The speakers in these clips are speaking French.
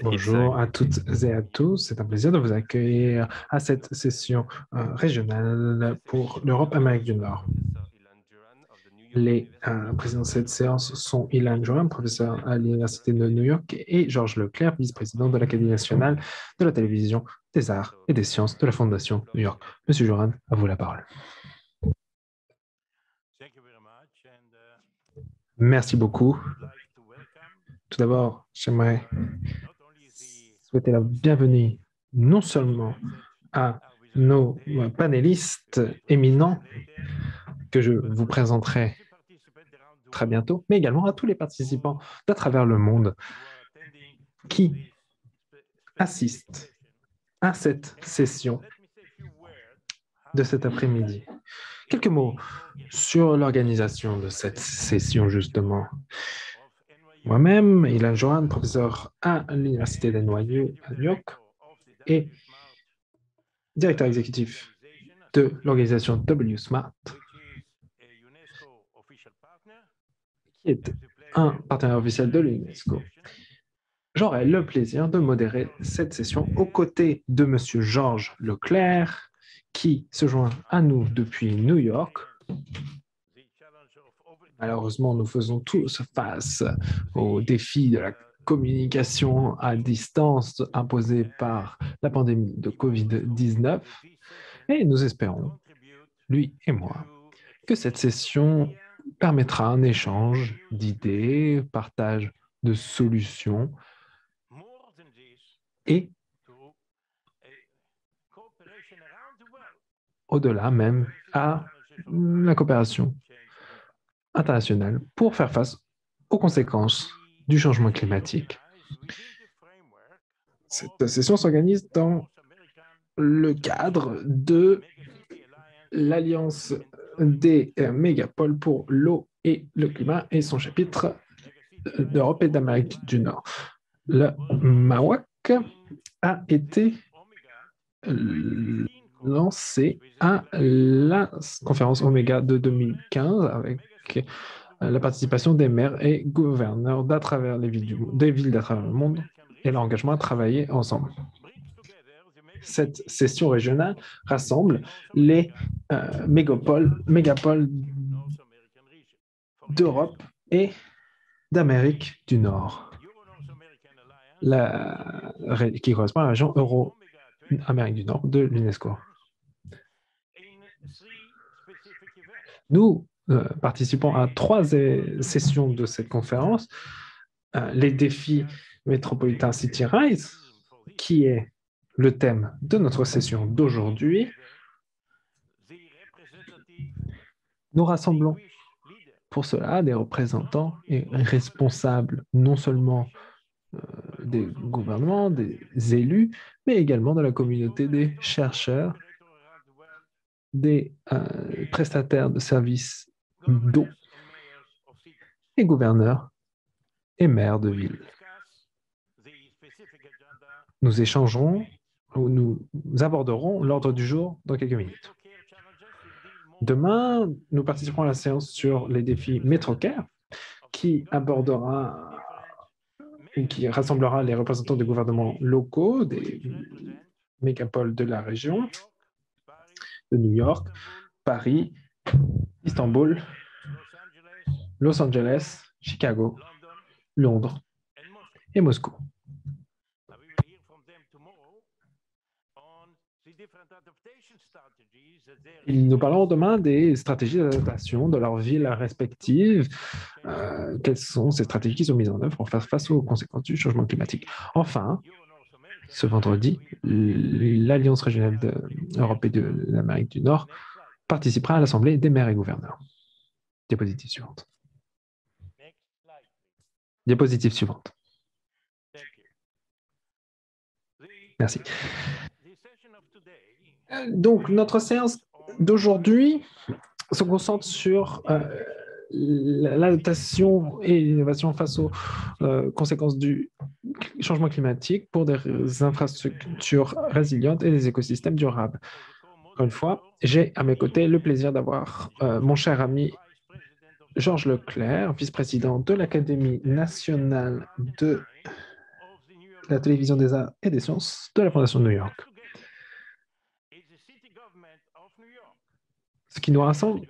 Bonjour à toutes et à tous. C'est un plaisir de vous accueillir à cette session régionale pour l'Europe-Amérique du Nord. Les présidents de cette séance sont Ilan Joram, professeur à l'Université de New York, et Georges Leclerc, vice-président de l'Académie nationale de la télévision, des arts et des sciences de la Fondation New York. Monsieur Joram, à vous la parole. Merci beaucoup. Tout d'abord, j'aimerais souhaiter la bienvenue non seulement à nos panélistes éminents que je vous présenterai très bientôt, mais également à tous les participants d'à travers le monde qui assistent à cette session de cet après-midi. Quelques mots sur l'organisation de cette session, justement. Moi-même, Ilan Johan, professeur à l'Université de New York et directeur exécutif de l'organisation WSmart, qui est un partenaire officiel de l'UNESCO. J'aurai le plaisir de modérer cette session aux côtés de M. Georges Leclerc, qui se joint à nous depuis New York. Malheureusement, nous faisons tous face au défi de la communication à distance imposée par la pandémie de COVID-19 et nous espérons, lui et moi, que cette session permettra un échange d'idées, partage de solutions et au-delà même à la coopération internationale pour faire face aux conséquences du changement climatique. Cette session s'organise dans le cadre de l'Alliance des mégapoles pour l'eau et le climat et son chapitre d'Europe et d'Amérique du Nord. Le MAWAC a été lancé à la conférence Oméga de 2015 avec la participation des maires et gouverneurs d'à travers les villes des villes d'à travers le monde et leur engagement à travailler ensemble. Cette session régionale rassemble les mégapoles d'Europe et d'Amérique du Nord, qui correspond à la région Euro-Amérique du Nord de l'UNESCO. Nous participons à 3 sessions de cette conférence. Les défis métropolitains City Rise, qui est le thème de notre session d'aujourd'hui. Nous rassemblons pour cela des représentants et responsables non seulement des gouvernements, des élus, mais également de la communauté des chercheurs, des prestataires de services d'eau, et gouverneurs et maires de villes. Nous échangerons ou nous aborderons l'ordre du jour dans quelques minutes. Demain, nous participerons à la séance sur les défis MetroCare, qui rassemblera les représentants des gouvernements locaux, des mégapoles de la région, de New York, Paris, Istanbul, Los Angeles, Chicago, Londres et Moscou. Nous parlerons demain des stratégies d'adaptation de leurs villes respectives. Quelles sont ces stratégies qui sont mises en œuvre pour faire face aux conséquences du changement climatique? Enfin, ce vendredi, l'Alliance régionale d'Europe et de l'Amérique du Nord participera à l'Assemblée des maires et gouverneurs. Diapositive suivante. Diapositive suivante. Merci. Donc, notre séance d'aujourd'hui se concentre sur l'adaptation et l'innovation face aux conséquences du changement climatique pour des infrastructures résilientes et des écosystèmes durables. Encore une fois, j'ai à mes côtés le plaisir d'avoir mon cher ami Georges Leclerc, vice-président de l'Académie nationale de la télévision des arts et des sciences de la Fondation de New York. Ce qui nous rassemble,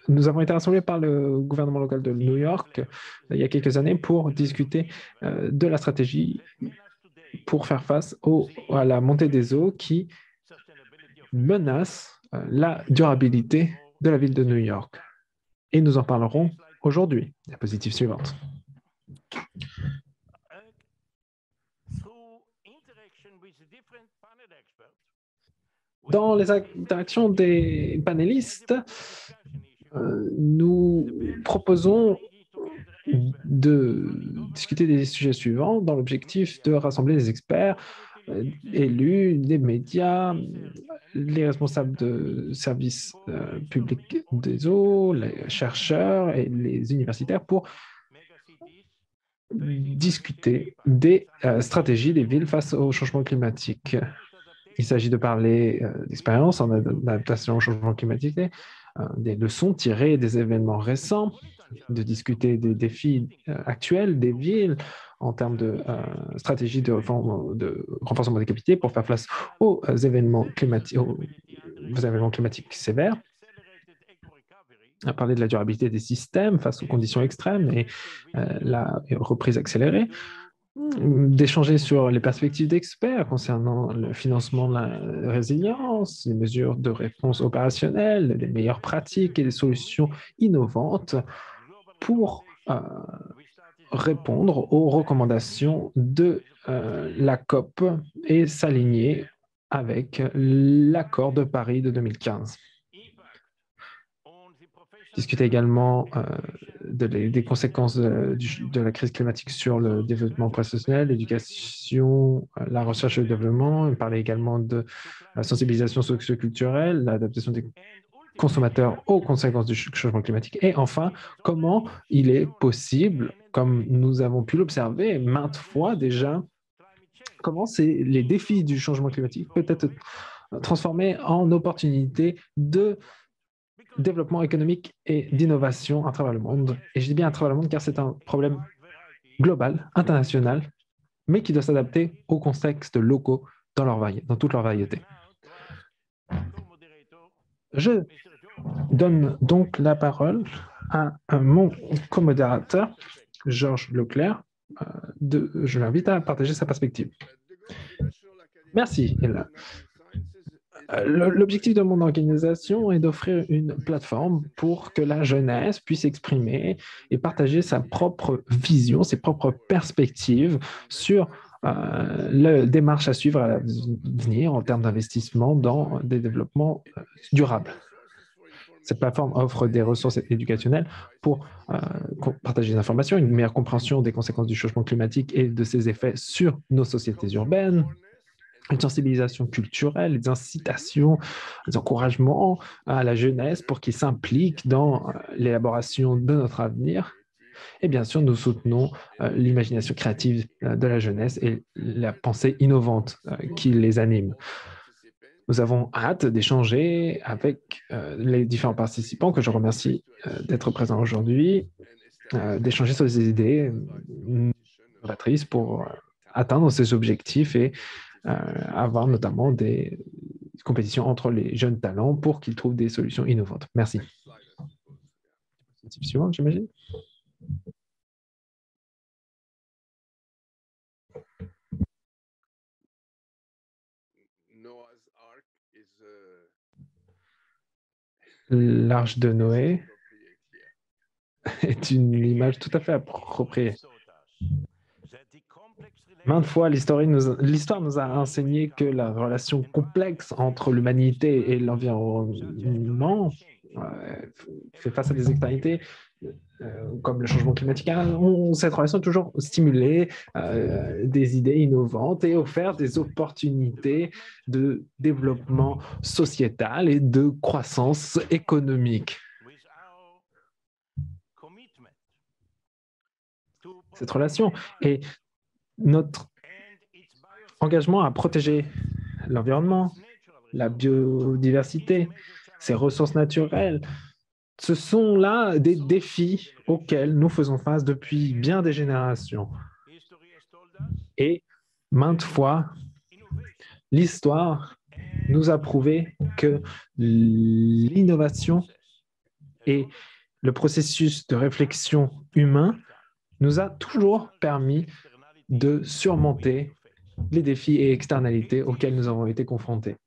nous avons été rassemblés par le gouvernement local de New York il y a quelques années pour discuter de la stratégie pour faire face à la montée des eaux qui menace la durabilité de la ville de New York. Et nous en parlerons aujourd'hui. Diapositive suivante. Dans les interactions des panélistes, nous proposons de discuter des sujets suivants dans l'objectif de rassembler les experts, élus, les médias, les responsables de services publics des eaux, les chercheurs et les universitaires pour discuter des stratégies des villes face au changement climatique. Il s'agit de parler d'expériences en adaptation au changement climatique, des leçons tirées des événements récents, de discuter des défis actuels des villes en termes de stratégie de renforcement des capacités pour faire face aux événements climatiques sévères, à parler de la durabilité des systèmes face aux conditions extrêmes et la reprise accélérée, d'échanger sur les perspectives d'experts concernant le financement de la résilience, les mesures de réponse opérationnelle, les meilleures pratiques et les solutions innovantes pour répondre aux recommandations de la COP et s'aligner avec l'accord de Paris de 2015. Discuter également des conséquences de la crise climatique sur le développement professionnel, l'éducation, la recherche et le développement. Parler également de la sensibilisation socioculturelle, l'adaptation des consommateurs aux conséquences du changement climatique. Et enfin, comment il est possible, comme nous avons pu l'observer maintes fois déjà, comment les défis du changement climatique peuvent être transformés en opportunités de développement économique et d'innovation à travers le monde. Et je dis bien à travers le monde car c'est un problème global, international, mais qui doit s'adapter aux contextes locaux dans toute leur variété. Je donne donc la parole à mon comodérateur, Georges Leclerc. Je l'invite à partager sa perspective. Merci. L'objectif de mon organisation est d'offrir une plateforme pour que la jeunesse puisse exprimer et partager sa propre vision, ses propres perspectives sur la démarche à suivre à l'avenir en termes d'investissement dans des développements durables. Cette plateforme offre des ressources éducationnelles pour partager des informations, une meilleure compréhension des conséquences du changement climatique et de ses effets sur nos sociétés urbaines, une sensibilisation culturelle, des incitations, des encouragements à la jeunesse pour qu'ils s'impliquent dans l'élaboration de notre avenir. Et bien sûr, nous soutenons l'imagination créative de la jeunesse et la pensée innovante qui les anime. Nous avons hâte d'échanger avec les différents participants que je remercie d'être présents aujourd'hui, d'échanger sur des idées novatrices pour atteindre ces objectifs et avoir notamment des compétitions entre les jeunes talents pour qu'ils trouvent des solutions innovantes. Merci. Suivante, j'imagine. L'arche de Noé est une image tout à fait appropriée. Maintes fois, l'histoire nous a enseigné que la relation complexe entre l'humanité et l'environnement fait face à des externalités comme le changement climatique. Cette relation a toujours stimulé des idées innovantes et offert des opportunités de développement sociétal et de croissance économique. Cette relation et notre engagement à protéger l'environnement, la biodiversité, ses ressources naturelles, ce sont là des défis auxquels nous faisons face depuis bien des générations. Et maintes fois, l'histoire nous a prouvé que l'innovation et le processus de réflexion humain nous a toujours permis de surmonter les défis et externalités auxquels nous avons été confrontés.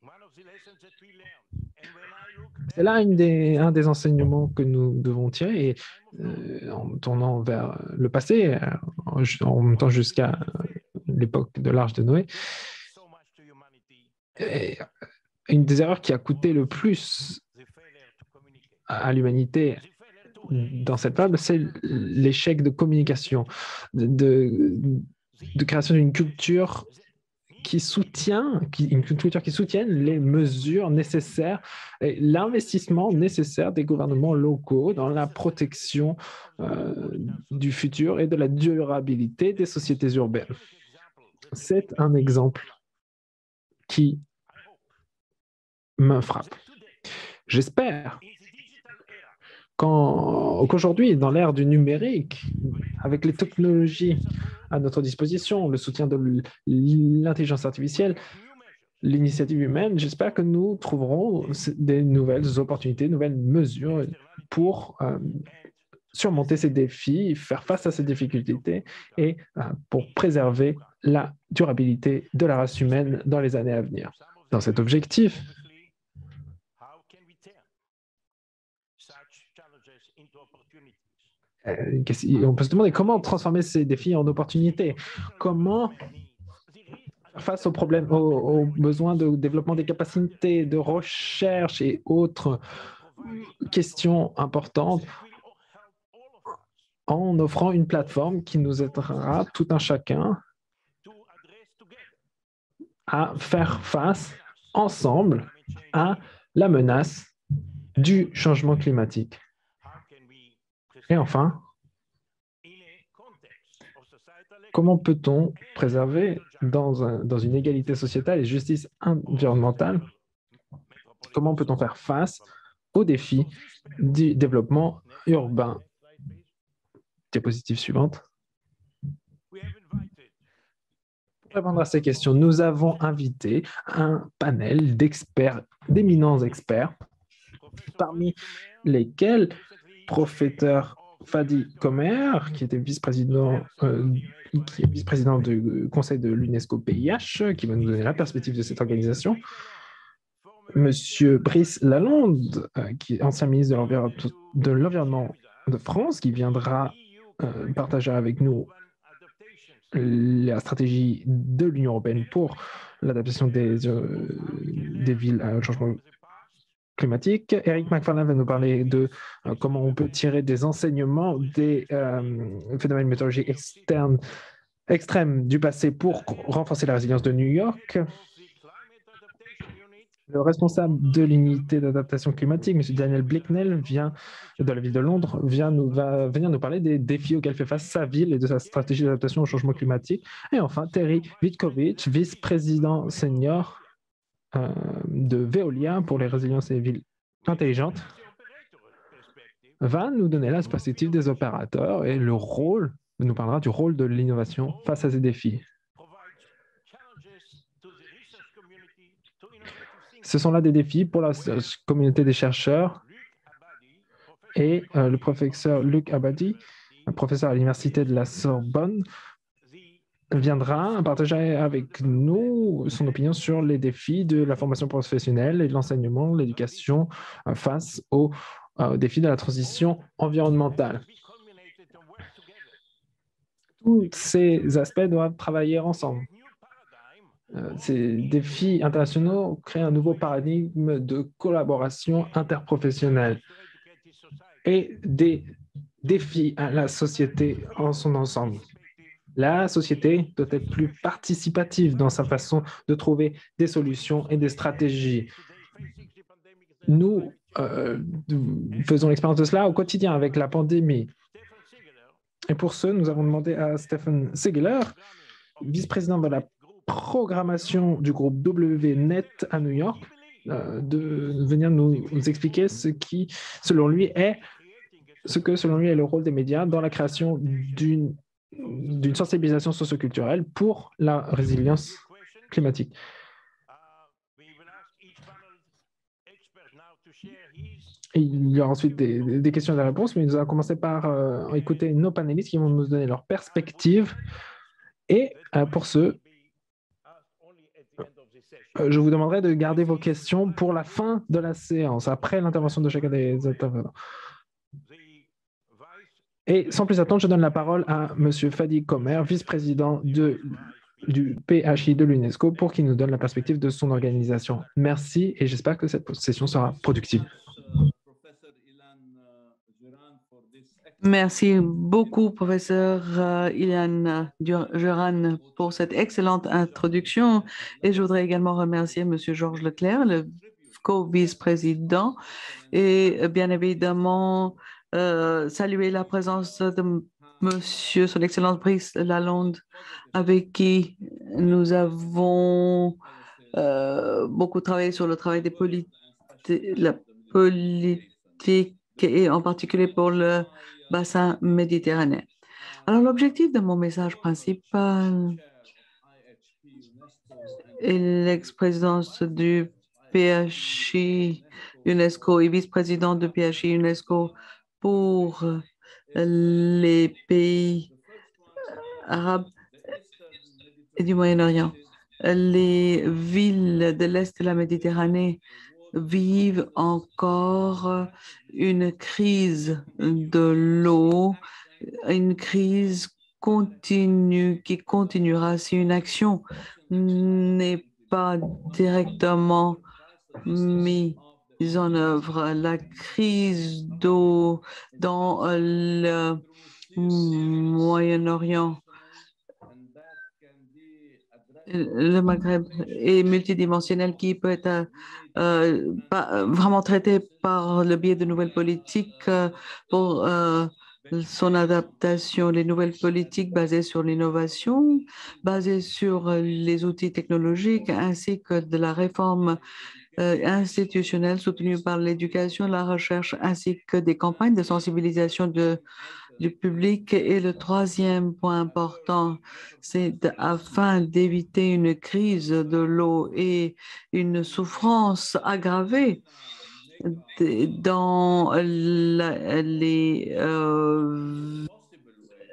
C'est là un des enseignements que nous devons tirer et en tournant vers le passé, en même temps jusqu'à l'époque de l'Arche de Noé. Et une des erreurs qui a coûté le plus à l'humanité dans cette fable, c'est l'échec de communication, de création d'une culture qui soutienne les mesures nécessaires et l'investissement nécessaire des gouvernements locaux dans la protection du futur et de la durabilité des sociétés urbaines. C'est un exemple qui me frappe. J'espère qu'aujourd'hui, dans l'ère du numérique, avec les technologies à notre disposition, le soutien de l'intelligence artificielle, l'initiative humaine, j'espère que nous trouverons des nouvelles opportunités, nouvelles mesures pour surmonter ces défis, faire face à ces difficultés et pour préserver la durabilité de la race humaine dans les années à venir. Dans cet objectif, on peut se demander comment transformer ces défis en opportunités, comment face aux problèmes, aux besoins de développement des capacités, de recherche et autres questions importantes, en offrant une plateforme qui nous aidera tout un chacun à faire face ensemble à la menace du changement climatique. Et enfin, comment peut-on préserver dans une égalité sociétale et justice environnementale, comment peut-on faire face aux défis du développement urbain? Diapositive suivante. Pour répondre à ces questions, nous avons invité un panel d'experts, d'éminents experts, parmi lesquels professeur Fadi Komer, qui était vice-président du conseil de l'UNESCO PIH, qui va nous donner la perspective de cette organisation. Monsieur Brice Lalonde, qui est ancien ministre de l'Environnement de France, qui viendra partager avec nous la stratégie de l'Union européenne pour l'adaptation des villes au changement climatique. Eric McFarlane va nous parler de comment on peut tirer des enseignements des phénomènes météorologiques extrêmes du passé pour renforcer la résilience de New York. Le responsable de l'unité d'adaptation climatique, M. Daniel Blicknell, de la ville de Londres, va venir nous parler des défis auxquels fait face sa ville et de sa stratégie d'adaptation au changement climatique. Et enfin, Terry Vitkovich, vice-président senior de Veolia pour les résiliences et villes intelligentes, va nous donner la perspective des opérateurs et nous parlera du rôle de l'innovation face à ces défis. Ce sont là des défis pour la communauté des chercheurs et le professeur Luc Abadi, un professeur à l'université de la Sorbonne, viendra partager avec nous son opinion sur les défis de la formation professionnelle et de l'enseignement, l'éducation face aux défis de la transition environnementale. Tous ces aspects doivent travailler ensemble. Ces défis internationaux créent un nouveau paradigme de collaboration interprofessionnelle et des défis à la société en son ensemble. La société doit être plus participative dans sa façon de trouver des solutions et des stratégies. Nous faisons l'expérience de cela au quotidien avec la pandémie. Et pour ce, nous avons demandé à Stephen Segeler, vice-président de la programmation du groupe WNet à New York, de venir nous expliquer ce que selon lui est le rôle des médias dans la création d'une d'une sensibilisation socioculturelle pour la résilience climatique. Et il y aura ensuite des questions et des réponses, mais nous allons commencer par écouter nos panélistes qui vont nous donner leur perspective. Et pour ce, je vous demanderai de garder vos questions pour la fin de la séance, après l'intervention de chacun des intervenants. Et sans plus attendre, je donne la parole à M. Fadi Komer, vice-président du PHI de l'UNESCO, pour qu'il nous donne la perspective de son organisation. Merci et j'espère que cette session sera productive. Merci beaucoup, professeur Ilan Juran, pour cette excellente introduction. Et je voudrais également remercier M. Georges Leclerc, le co-vice-président, et bien évidemment saluer la présence de Monsieur, Son Excellence Brice Lalonde, avec qui nous avons beaucoup travaillé sur le travail la politique et en particulier pour le bassin méditerranéen. Alors, l'objectif de mon message principal est l'ex-présidence du PHI UNESCO et vice-président du PHI UNESCO pour les pays arabes et du Moyen-Orient. Les villes de l'Est de la Méditerranée vivent encore une crise de l'eau, une crise continue qui continuera si une action n'est pas directement mise en œuvre. La crise d'eau dans le Moyen-Orient, le Maghreb est multidimensionnel qui peut être vraiment traité par le biais de nouvelles politiques pour son adaptation, les nouvelles politiques basées sur l'innovation, basées sur les outils technologiques, ainsi que de la réforme institutionnelle soutenue par l'éducation, la recherche, ainsi que des campagnes de sensibilisation du public. Et le troisième point important, c'est afin d'éviter une crise de l'eau et une souffrance aggravée dans les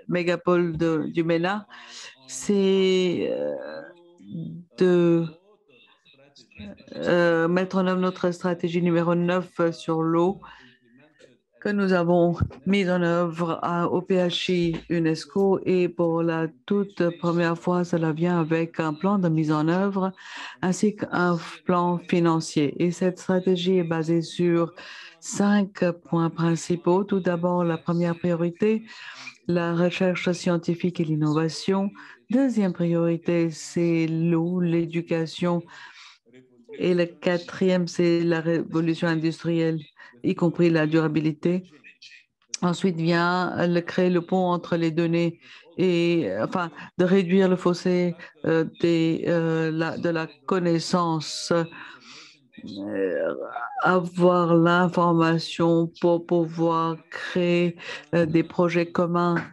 mégapoles du MENA, c'est de mettre en œuvre notre stratégie numéro 9 sur l'eau que nous avons mise en œuvre au PHI UNESCO, et pour la toute première fois, cela vient avec un plan de mise en œuvre ainsi qu'un plan financier. Et cette stratégie est basée sur 5 points principaux. Tout d'abord, la première priorité, la recherche scientifique et l'innovation. Deuxième priorité, c'est l'eau, l'éducation. Et le quatrième, c'est la révolution industrielle, y compris la durabilité. Ensuite vient créer le pont entre les données et enfin de réduire le fossé de la connaissance, avoir l'information pour pouvoir créer des projets communs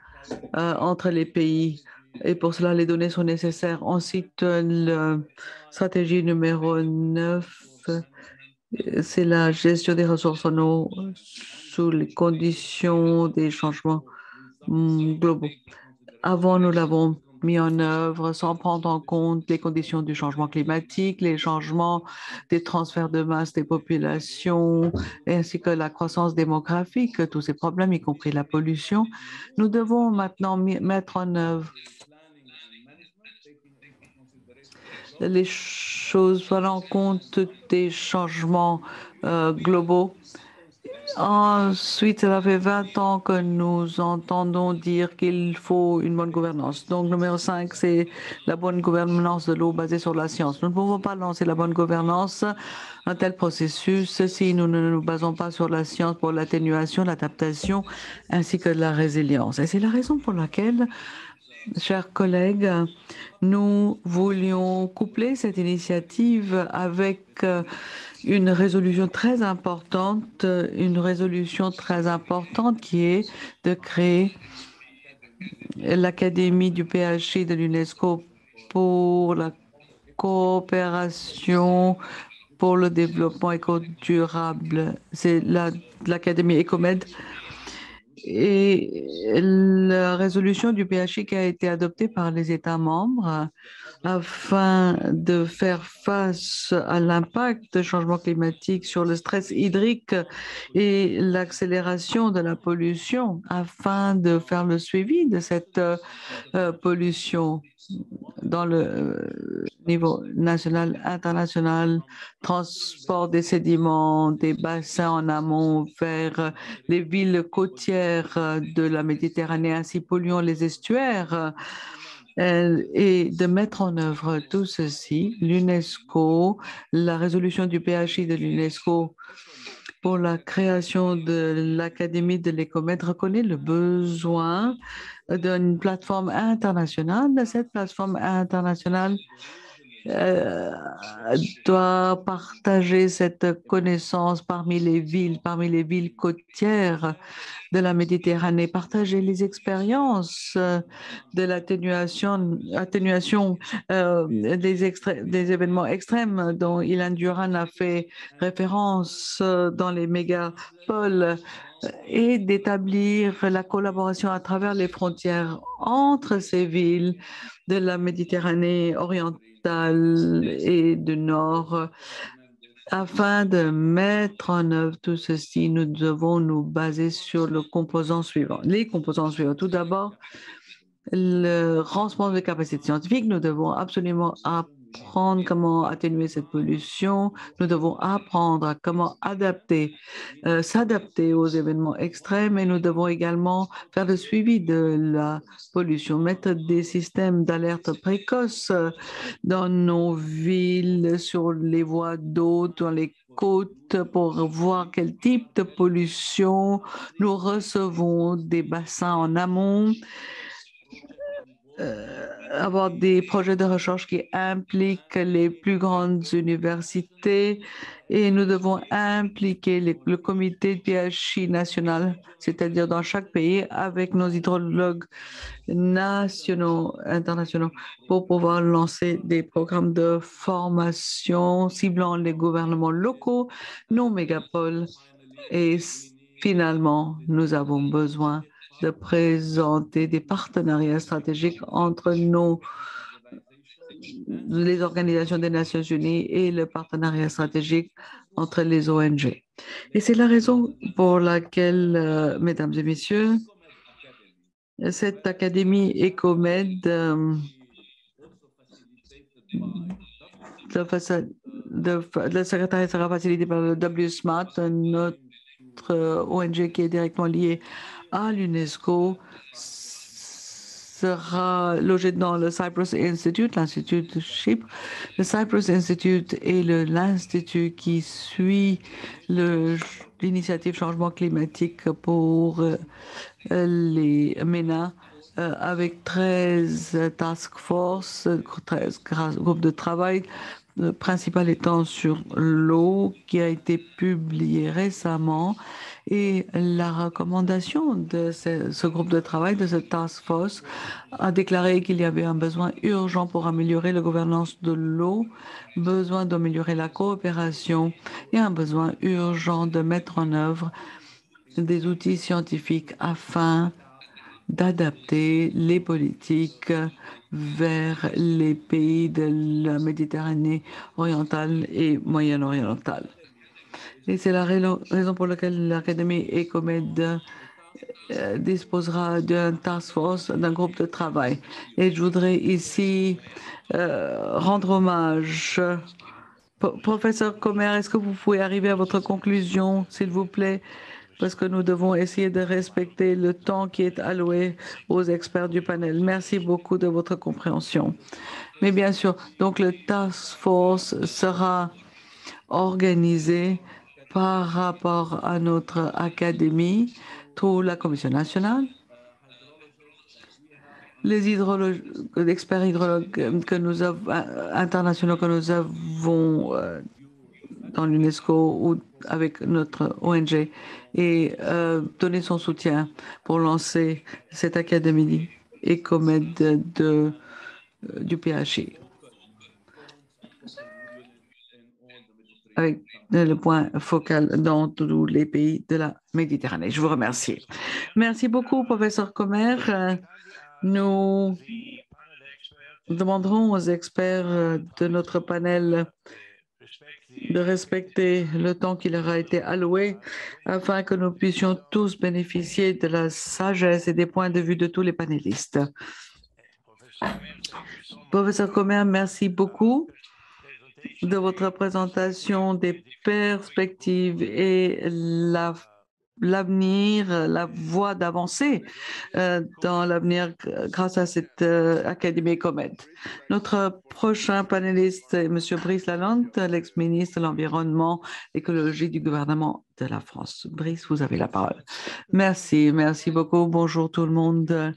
entre les pays. Et pour cela, les données sont nécessaires. Ensuite, la stratégie numéro 9, c'est la gestion des ressources en eau sous les conditions des changements globaux. Avant, nous l'avons mis en œuvre sans prendre en compte les conditions du changement climatique, les changements des transferts de masse des populations, ainsi que la croissance démographique, tous ces problèmes, y compris la pollution. Nous devons maintenant mettre en œuvre les choses prenant en compte des changements globaux. Ensuite, cela fait 20 ans que nous entendons dire qu'il faut une bonne gouvernance. Donc, numéro 5, c'est la bonne gouvernance de l'eau basée sur la science. Nous ne pouvons pas lancer la bonne gouvernance, un tel processus, si nous ne nous basons pas sur la science pour l'atténuation, l'adaptation, ainsi que la résilience. Et c'est la raison pour laquelle, chers collègues, nous voulions coupler cette initiative avec une résolution très importante qui est de créer l'Académie du PHI de l'UNESCO pour la coopération pour le développement éco-durable. C'est l'Académie EcoMed. Et la résolution du PHI qui a été adoptée par les États membres afin de faire face à l'impact du changement climatique sur le stress hydrique et l'accélération de la pollution, afin de faire le suivi de cette pollution dans le niveau national, international, transport des sédiments, des bassins en amont vers les villes côtières de la Méditerranée, ainsi polluant les estuaires. Et de mettre en œuvre tout ceci, l'UNESCO, la résolution du PHI de l'UNESCO pour la création de l'Académie de l'Écomède reconnaît le besoin d'une plateforme internationale. Cette plateforme internationale euh, doit partager cette connaissance parmi les villes côtières de la Méditerranée, partager les expériences de atténuation des événements extrêmes dont Ilan Duran a fait référence dans les mégapoles et d'établir la collaboration à travers les frontières entre ces villes de la Méditerranée orientale et du Nord. Afin de mettre en œuvre tout ceci, nous devons nous baser sur les composants suivants. Tout d'abord, le renforcement des capacités scientifiques. Nous devons absolument apprendre comment atténuer cette pollution. Nous devons apprendre à comment s'adapter aux événements extrêmes, et nous devons également faire le suivi de la pollution, mettre des systèmes d'alerte précoce dans nos villes, sur les voies d'eau, dans les côtes, pour voir quel type de pollution nous recevons des bassins en amont. Avoir des projets de recherche qui impliquent les plus grandes universités, et nous devons impliquer le comité de PHI national, c'est-à-dire dans chaque pays, avec nos hydrologues nationaux, internationaux, pour pouvoir lancer des programmes de formation ciblant les gouvernements locaux, nos mégapoles. Et finalement, nous avons besoin de présenter des partenariats stratégiques entre les organisations des Nations Unies et le partenariat stratégique entre les ONG. Et c'est la raison pour laquelle, mesdames et messieurs, cette académie EcoMed le secrétariat sera facilité par le WSMAT, notre ONG qui est directement liée à l'UNESCO, sera logé dans le Cyprus Institute, l'Institut de Chypre. Le Cyprus Institute est l'institut qui suit l'initiative changement climatique pour les MENA, avec 13 task force, 13 groupes de travail, le principal étant sur l'eau, qui a été publié récemment. Et la recommandation de ce groupe de travail, de cette task force, a déclaré qu'il y avait un besoin urgent pour améliorer la gouvernance de l'eau, besoin d'améliorer la coopération et un besoin urgent de mettre en œuvre des outils scientifiques afin d'adapter les politiques vers les pays de la Méditerranée orientale et moyen-orientale. Et c'est la raison pour laquelle l'Académie EcoMed disposera d'un task force, d'un groupe de travail. Et je voudrais ici rendre hommage. Professeur Comer, est-ce que vous pouvez arriver à votre conclusion, s'il vous plaît? Parce que nous devons essayer de respecter le temps qui est alloué aux experts du panel. Merci beaucoup de votre compréhension. Mais bien sûr, donc le task force sera organisé par rapport à notre académie, tout la Commission nationale, les experts hydrologues que nous avons, internationaux que nous avons dans l'UNESCO ou avec notre ONG et donner son soutien pour lancer cette académie EcoMed du PHI, avec le point focal dans tous les pays de la Méditerranée. Je vous remercie. Merci beaucoup, professeur Comer. Nous demanderons aux experts de notre panel de respecter le temps qui leur a été alloué afin que nous puissions tous bénéficier de la sagesse et des points de vue de tous les panélistes. Professeur Comer, merci beaucoup de votre présentation des perspectives et l'avenir, la voie d'avancée dans l'avenir grâce à cette Académie EcoMed. Notre prochain panéliste est M. Brice Lalonde, l'ex-ministre de l'Environnement et l'écologie du gouvernement de la France. Brice, vous avez la parole. Merci beaucoup. Bonjour tout le monde.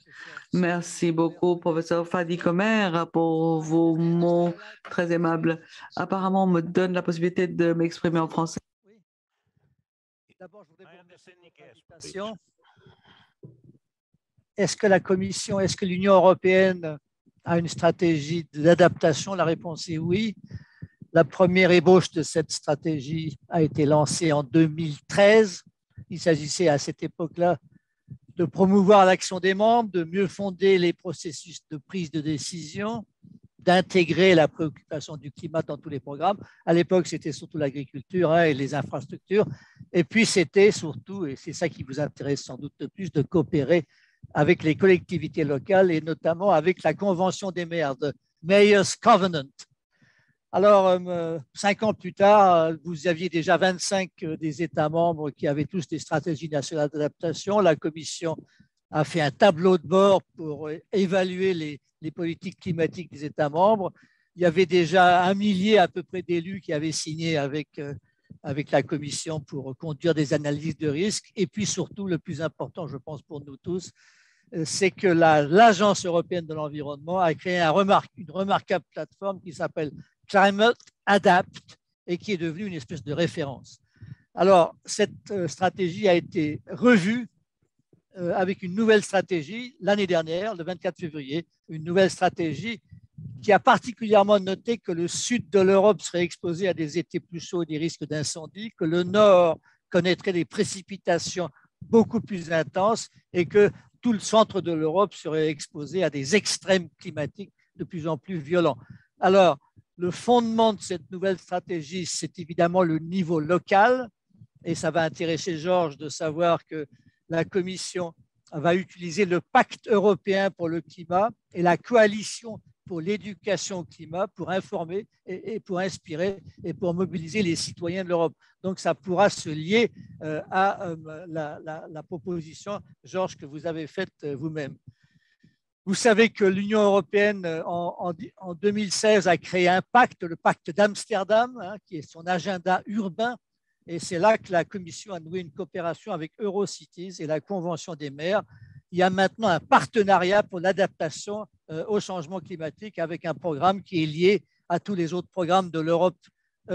Merci beaucoup, professeur Fadi Comer, pour vos mots très aimables. Apparemment, on me donne la possibilité de m'exprimer en français. D'abord, je voudrais vous remercier pour l'invitation. Est-ce que la Commission, est-ce que l'Union européenne a une stratégie d'adaptation? La réponse est oui. La première ébauche de cette stratégie a été lancée en 2013. Il s'agissait à cette époque-là de promouvoir l'action des membres, de mieux fonder les processus de prise de décision, d'intégrer la préoccupation du climat dans tous les programmes. À l'époque, c'était surtout l'agriculture et les infrastructures. Et puis, c'était surtout, et c'est ça qui vous intéresse sans doute le plus, de coopérer avec les collectivités locales et notamment avec la Convention des maires, de Mayor's Covenant. Alors, 5 ans plus tard, vous aviez déjà 25 des États membres qui avaient tous des stratégies nationales d'adaptation. La Commission a fait un tableau de bord pour évaluer les politiques climatiques des États membres. Il y avait déjà 1 millier à peu près d'élus qui avaient signé avec la Commission pour conduire des analyses de risque. Et puis surtout, le plus important, je pense, pour nous tous, c'est que l'Agence européenne de l'environnement a créé une remarquable plateforme qui s'appelle Climate Adapt et qui est devenue une espèce de référence. Alors, cette stratégie a été revue avec une nouvelle stratégie l'année dernière, le 24 février, une nouvelle stratégie qui a particulièrement noté que le sud de l'Europe serait exposé à des étés plus chauds et des risques d'incendie, que le nord connaîtrait des précipitations beaucoup plus intenses et que tout le centre de l'Europe serait exposé à des extrêmes climatiques de plus en plus violents. Alors, le fondement de cette nouvelle stratégie, c'est évidemment le niveau local, et ça va intéresser Georges de savoir que la Commission va utiliser le pacte européen pour le climat et la coalition pour l'éducation au climat pour informer et pour inspirer et pour mobiliser les citoyens de l'Europe. Donc, ça pourra se lier à la proposition, Georges, que vous avez faite vous-même. Vous savez que l'Union européenne, en 2016, a créé un pacte, le pacte d'Amsterdam, qui est son agenda urbain. Et c'est là que la Commission a noué une coopération avec Eurocities et la Convention des maires. Il y a maintenant un partenariat pour l'adaptation au changement climatique avec un programme qui est lié à tous les autres programmes de l'Europe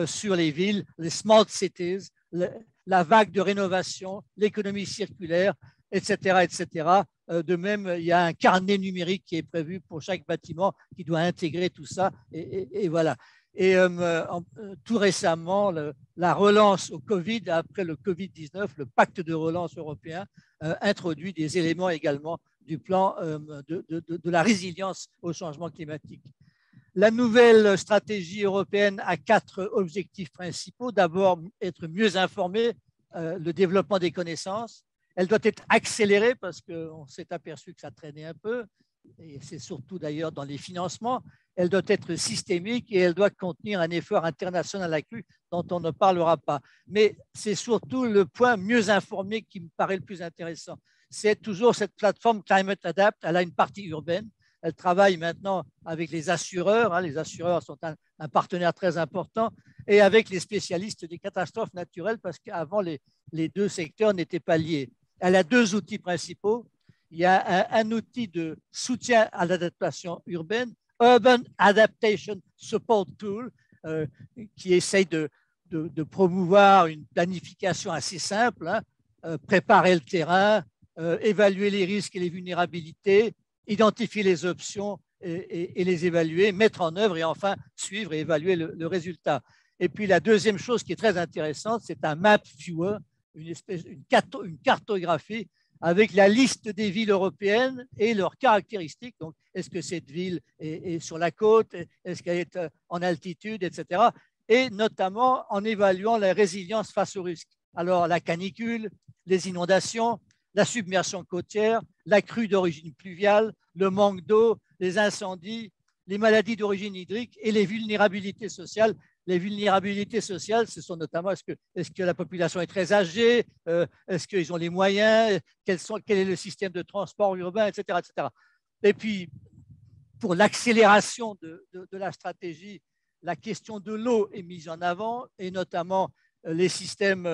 sur les villes, les smart cities, la vague de rénovation, l'économie circulaire, etc., etc. De même, il y a un carnet numérique qui est prévu pour chaque bâtiment qui doit intégrer tout ça. Et voilà. Et tout récemment, la relance au Covid, après le Covid-19, le pacte de relance européen introduit des éléments également du plan de la résilience au changement climatique. La nouvelle stratégie européenne a 4 objectifs principaux. D'abord, être mieux informé, le développement des connaissances. Elle doit être accélérée parce qu'on s'est aperçu que ça traînait un peu, et c'est surtout d'ailleurs dans les financements. Elle doit être systémique et elle doit contenir un effort international accru dont on ne parlera pas. Mais c'est surtout le point mieux informé qui me paraît le plus intéressant. C'est toujours cette plateforme Climate Adapt. Elle a une partie urbaine. Elle travaille maintenant avec les assureurs. Les assureurs sont un partenaire très important et avec les spécialistes des catastrophes naturelles parce qu'avant, les deux secteurs n'étaient pas liés. Elle a 2 outils principaux. Il y a un outil de soutien à l'adaptation urbaine, Urban Adaptation Support Tool, qui essaye de de promouvoir une planification assez simple, hein, préparer le terrain, évaluer les risques et les vulnérabilités, identifier les options et les évaluer, mettre en œuvre et enfin suivre et évaluer le résultat. Et puis la deuxième chose qui est très intéressante, c'est un map viewer, une cartographie avec la liste des villes européennes et leurs caractéristiques. Donc, est-ce que cette ville est sur la côte, est-ce qu'elle est en altitude, etc. Et notamment en évaluant la résilience face aux risques. Alors, la canicule, les inondations, la submersion côtière, la crue d'origine pluviale, le manque d'eau, les incendies, les maladies d'origine hydrique et les vulnérabilités sociales. Les vulnérabilités sociales, ce sont notamment est-ce que la population est très âgée, est-ce qu'ils ont les moyens, quel est le système de transport urbain, etc., etc. Et puis, pour l'accélération de la stratégie, la question de l'eau est mise en avant, et notamment les systèmes.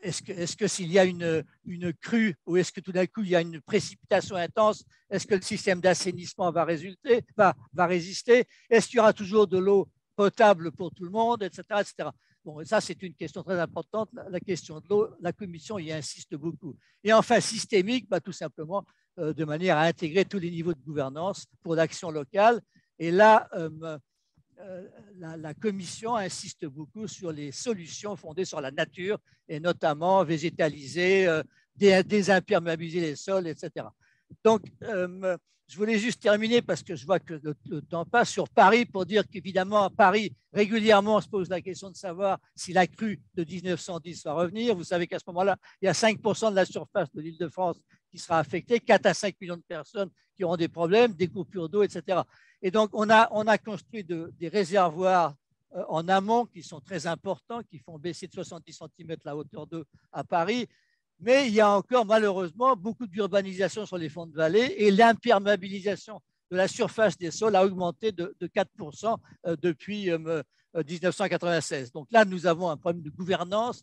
Est-ce que s'il y a une crue ou est-ce que tout d'un coup il y a une précipitation intense, est-ce que le système d'assainissement va résister? Est-ce qu'il y aura toujours de l'eau potable pour tout le monde, etc., etc. Bon, ça, c'est une question très importante. La question de l'eau, la Commission y insiste beaucoup. Et enfin, systémique, tout simplement, de manière à intégrer tous les niveaux de gouvernance pour l'action locale. Et là, la Commission insiste beaucoup sur les solutions fondées sur la nature et notamment végétaliser, désimperméabiliser les sols, etc. Donc, je voulais juste terminer parce que je vois que le temps passe sur Paris pour dire qu'évidemment, à Paris, régulièrement, on se pose la question de savoir si la crue de 1910 va revenir. Vous savez qu'à ce moment-là, il y a 5% de la surface de l'Île-de-France qui sera affectée, 4 à 5 millions de personnes qui auront des problèmes, des coupures d'eau, etc. Et donc, on a construit des réservoirs en amont qui sont très importants, qui font baisser de 70 cm la hauteur d'eau à Paris. Mais il y a encore malheureusement beaucoup d'urbanisation sur les fonds de vallée et l'imperméabilisation de la surface des sols a augmenté de 4% depuis 1996. Donc là, nous avons un problème de gouvernance.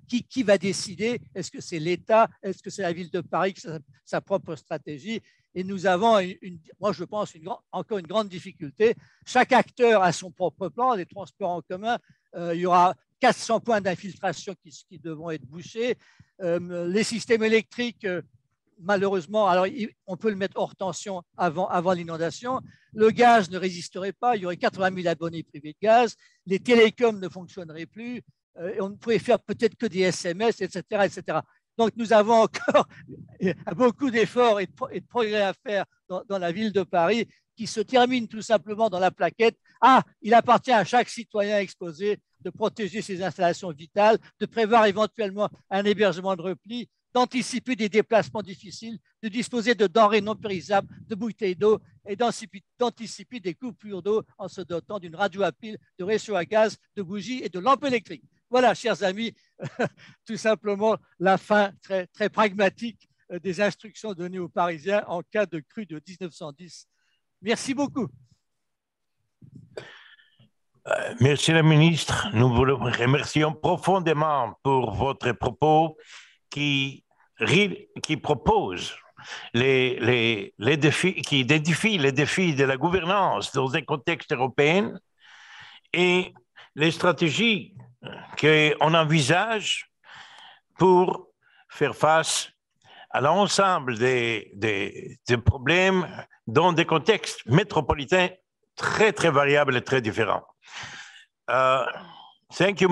Qui va décider? Est-ce que c'est l'État? Est-ce que c'est la ville de Paris qui a sa propre stratégie? Et nous avons, moi je pense, encore une grande difficulté. Chaque acteur a son propre plan. Les transports en commun, il y aura 400 points d'infiltration qui devront être bouchés. Les systèmes électriques, malheureusement, alors on peut le mettre hors tension avant l'inondation. Le gaz ne résisterait pas, il y aurait 80 000 abonnés privés de gaz. Les télécoms ne fonctionneraient plus. On ne pourrait faire peut-être que des SMS, etc., etc. Donc, nous avons encore beaucoup d'efforts et de progrès à faire dans la ville de Paris qui se termine tout simplement dans la plaquette. Ah, il appartient à chaque citoyen exposé de protéger ses installations vitales, de prévoir éventuellement un hébergement de repli, d'anticiper des déplacements difficiles, de disposer de denrées non périssables, de bouteilles d'eau et d'anticiper des coupures d'eau en se dotant d'une radio à pile, de réchaud à gaz, de bougies et de lampes électriques. Voilà, chers amis, tout simplement la fin très, très pragmatique des instructions données aux Parisiens en cas de crue de 1910. Merci beaucoup. Monsieur le ministre, nous vous remercions profondément pour votre propos qui propose les défis, qui identifie les défis de la gouvernance dans un contexte européen et les stratégies qu'on envisage pour faire face à l'ensemble des problèmes dans des contextes métropolitains très, très variables et très différents. Thank you,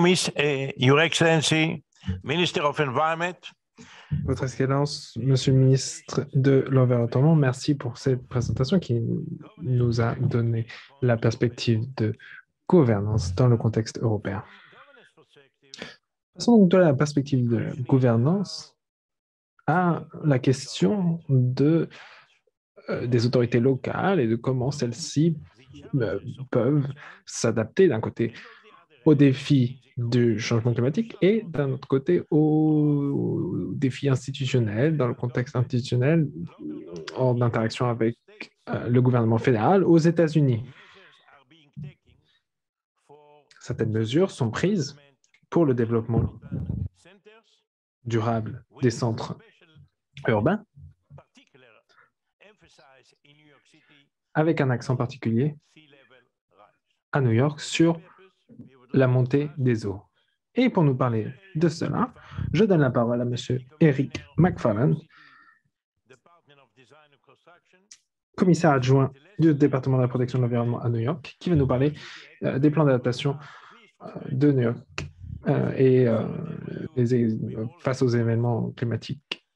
Your Excellency, Minister of Environment. Votre Excellence, Monsieur le ministre de l'Environnement, merci pour cette présentation qui nous a donné la perspective de gouvernance dans le contexte européen. Passons donc de la perspective de la gouvernance à la question des autorités locales et de comment celles-ci peuvent s'adapter d'un côté aux défis du changement climatique et d'un autre côté aux défis institutionnels, dans le contexte institutionnel, en interaction avec le gouvernement fédéral aux États-Unis. Certaines mesures sont prises pour le développement durable des centres urbains, avec un accent particulier à New York sur la montée des eaux. Et pour nous parler de cela, je donne la parole à M. Eric McFarland, commissaire adjoint du département de la protection de l'environnement à New York, qui va nous parler des plans d'adaptation de New York face aux événements climatiques.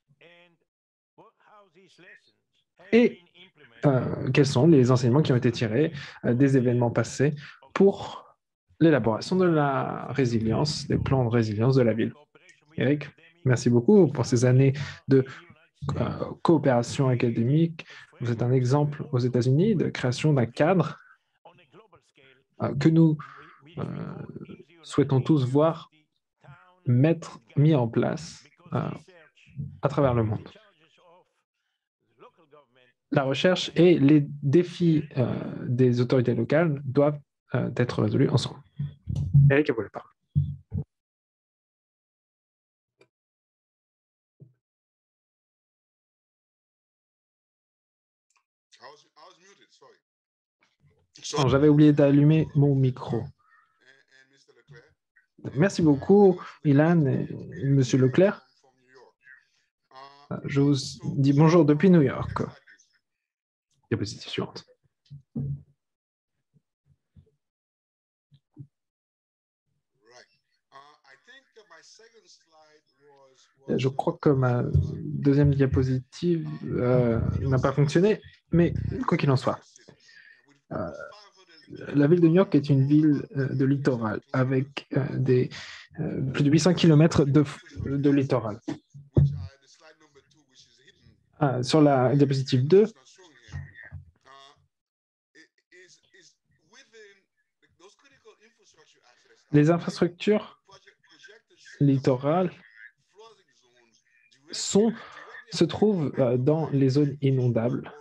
Et quels sont les enseignements qui ont été tirés des événements passés pour l'élaboration de la résilience, des plans de résilience de la ville. Eric, merci beaucoup pour ces années de coopération académique. Vous êtes un exemple aux États-Unis de création d'un cadre que nous souhaitons tous voir mis en place à travers le monde. La recherche et les défis des autorités locales doivent être résolus ensemble. Eric, à vous la parole. J'avais oublié d'allumer mon micro. Merci beaucoup, Ilan et M. Leclerc. Je vous dis bonjour depuis New York. Diapositive suivante. Je crois que ma deuxième diapositive n'a pas fonctionné, mais quoi qu'il en soit. La ville de New York est une ville de littoral avec plus de 800 km de littoral. Sur la diapositive 2, les infrastructures littorales se trouvent dans les zones inondables,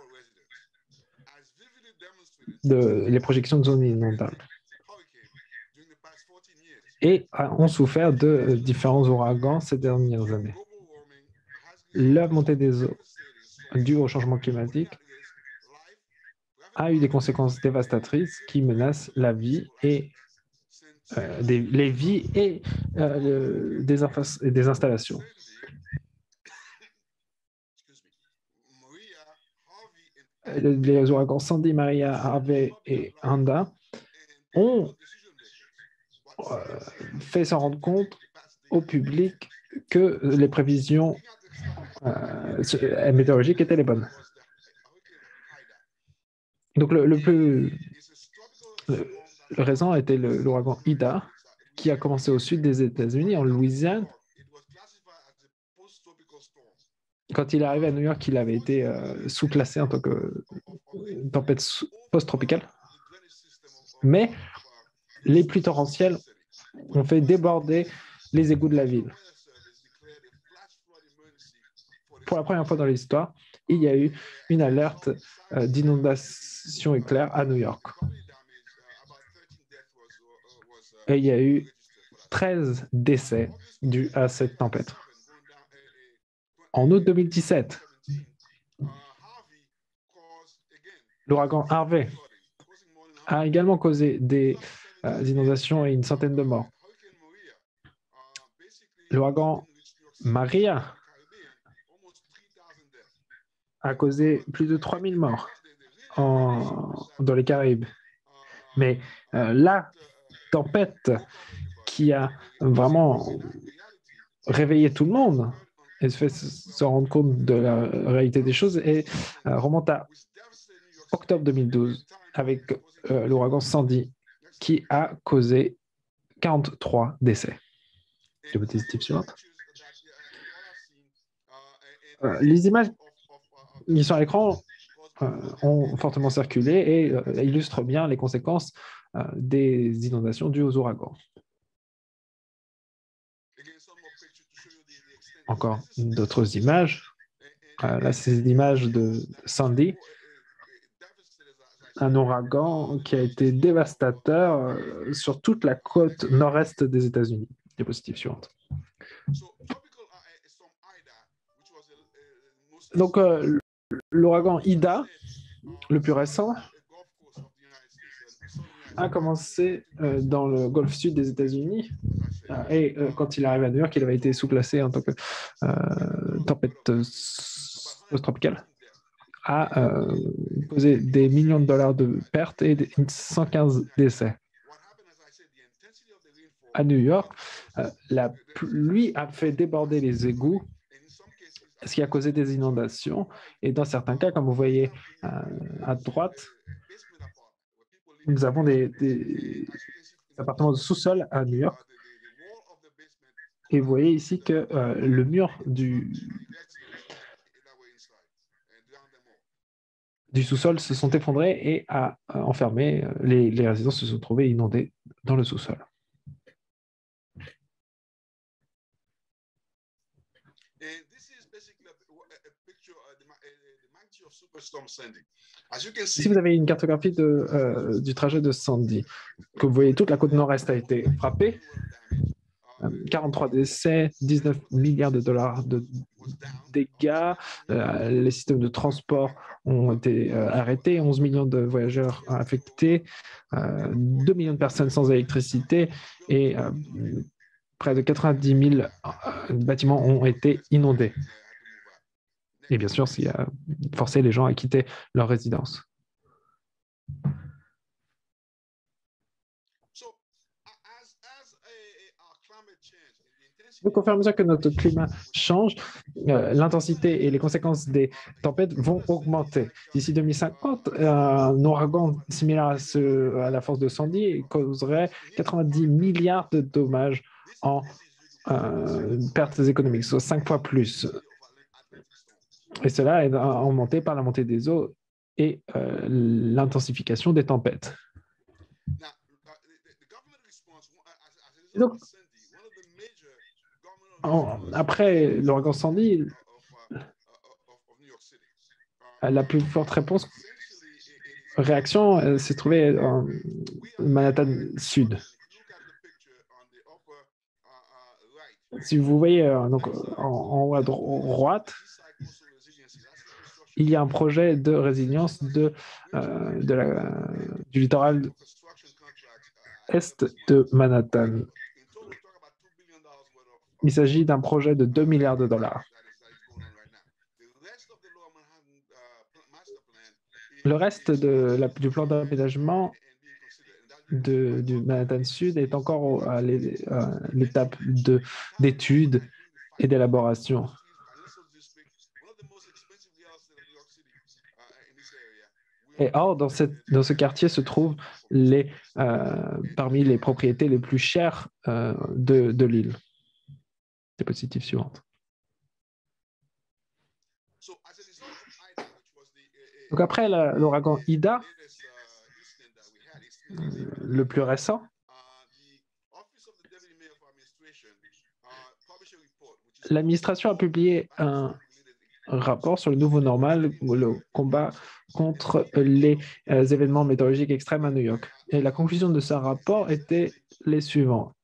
les projections de zones inondables, et ont souffert de différents ouragans ces dernières années. La montée des eaux due au changement climatique a eu des conséquences dévastatrices qui menacent la vie et les vies et des installations. Les ouragans Sandy, Maria, Harvey et Anda ont fait s'en rendre compte au public que les prévisions météorologiques étaient les bonnes. Donc le plus récent était l'ouragan Ida, qui a commencé au sud des États-Unis, en Louisiane. Quand il est arrivé à New York, il avait été sous-classé en tant que tempête post-tropicale. Mais les pluies torrentielles ont fait déborder les égouts de la ville. Pour la première fois dans l'histoire, il y a eu une alerte d'inondation éclair à New York. Et il y a eu 13 décès dus à cette tempête. En août 2017, l'ouragan Harvey a également causé des inondations et une centaine de morts. L'ouragan Maria a causé plus de 3000 morts dans les Caraïbes. Mais la tempête qui a vraiment réveillé tout le monde et fait se rendre compte de la réalité des choses et remonte à octobre 2012 avec l'ouragan Sandy qui a causé 43 décès. Diapositive suivante. Les images qui sont à l'écran ont fortement circulé et illustrent bien les conséquences des inondations dues aux ouragans. Encore d'autres images. Là, c'est l'image de Sandy, un ouragan qui a été dévastateur sur toute la côte nord-est des États-Unis. Diapositive suivante. Donc, l'ouragan Ida, le plus récent, a commencé dans le golfe sud des États-Unis. Et quand il arrive à New York, il avait été sous-classé en tant que tempête tropicale, a causé des millions de dollars de pertes et 115 décès. À New York, la pluie a fait déborder les égouts, ce qui a causé des inondations. Et dans certains cas, comme vous voyez à droite, nous avons des appartements de sous-sol à New York. Et vous voyez ici que le mur du sous-sol se sont effondrés et a enfermé. Les résidents se sont trouvés inondés dans le sous-sol. Ici, vous avez une cartographie du trajet de Sandy. Comme vous voyez, toute la côte nord-est a été frappée. 43 décès, 19 milliards de dollars de dégâts. Les systèmes de transport ont été arrêtés, 11 millions de voyageurs affectés, 2 millions de personnes sans électricité et près de 90 000 bâtiments ont été inondés. Et bien sûr, ça a forcé les gens à quitter leur résidence. Donc, au fur et à mesure que notre climat change, l'intensité et les conséquences des tempêtes vont augmenter. D'ici 2050, un ouragan similaire à la force de Sandy causerait 90 milliards de dommages en pertes économiques, soit 5 fois plus. Et cela est augmenté par la montée des eaux et l'intensification des tempêtes. Et donc, après l'ouragan Sandy, la plus forte réaction s'est trouvée en Manhattan Sud. Si vous voyez donc, en haut à droite, il y a un projet de résilience du littoral est de Manhattan. Il s'agit d'un projet de 2 milliards de dollars. Le reste du plan d'aménagement du Manhattan Sud est encore à l'étape d'études et d'élaboration. Et or, dans ce quartier se trouvent parmi les propriétés les plus chères de l'île. Diapositive suivante. Donc après l'ouragan Ida, le plus récent, l'administration a publié un rapport sur le nouveau normal, le combat contre les événements météorologiques extrêmes à New York. Et la conclusion de ce rapport était les suivantes.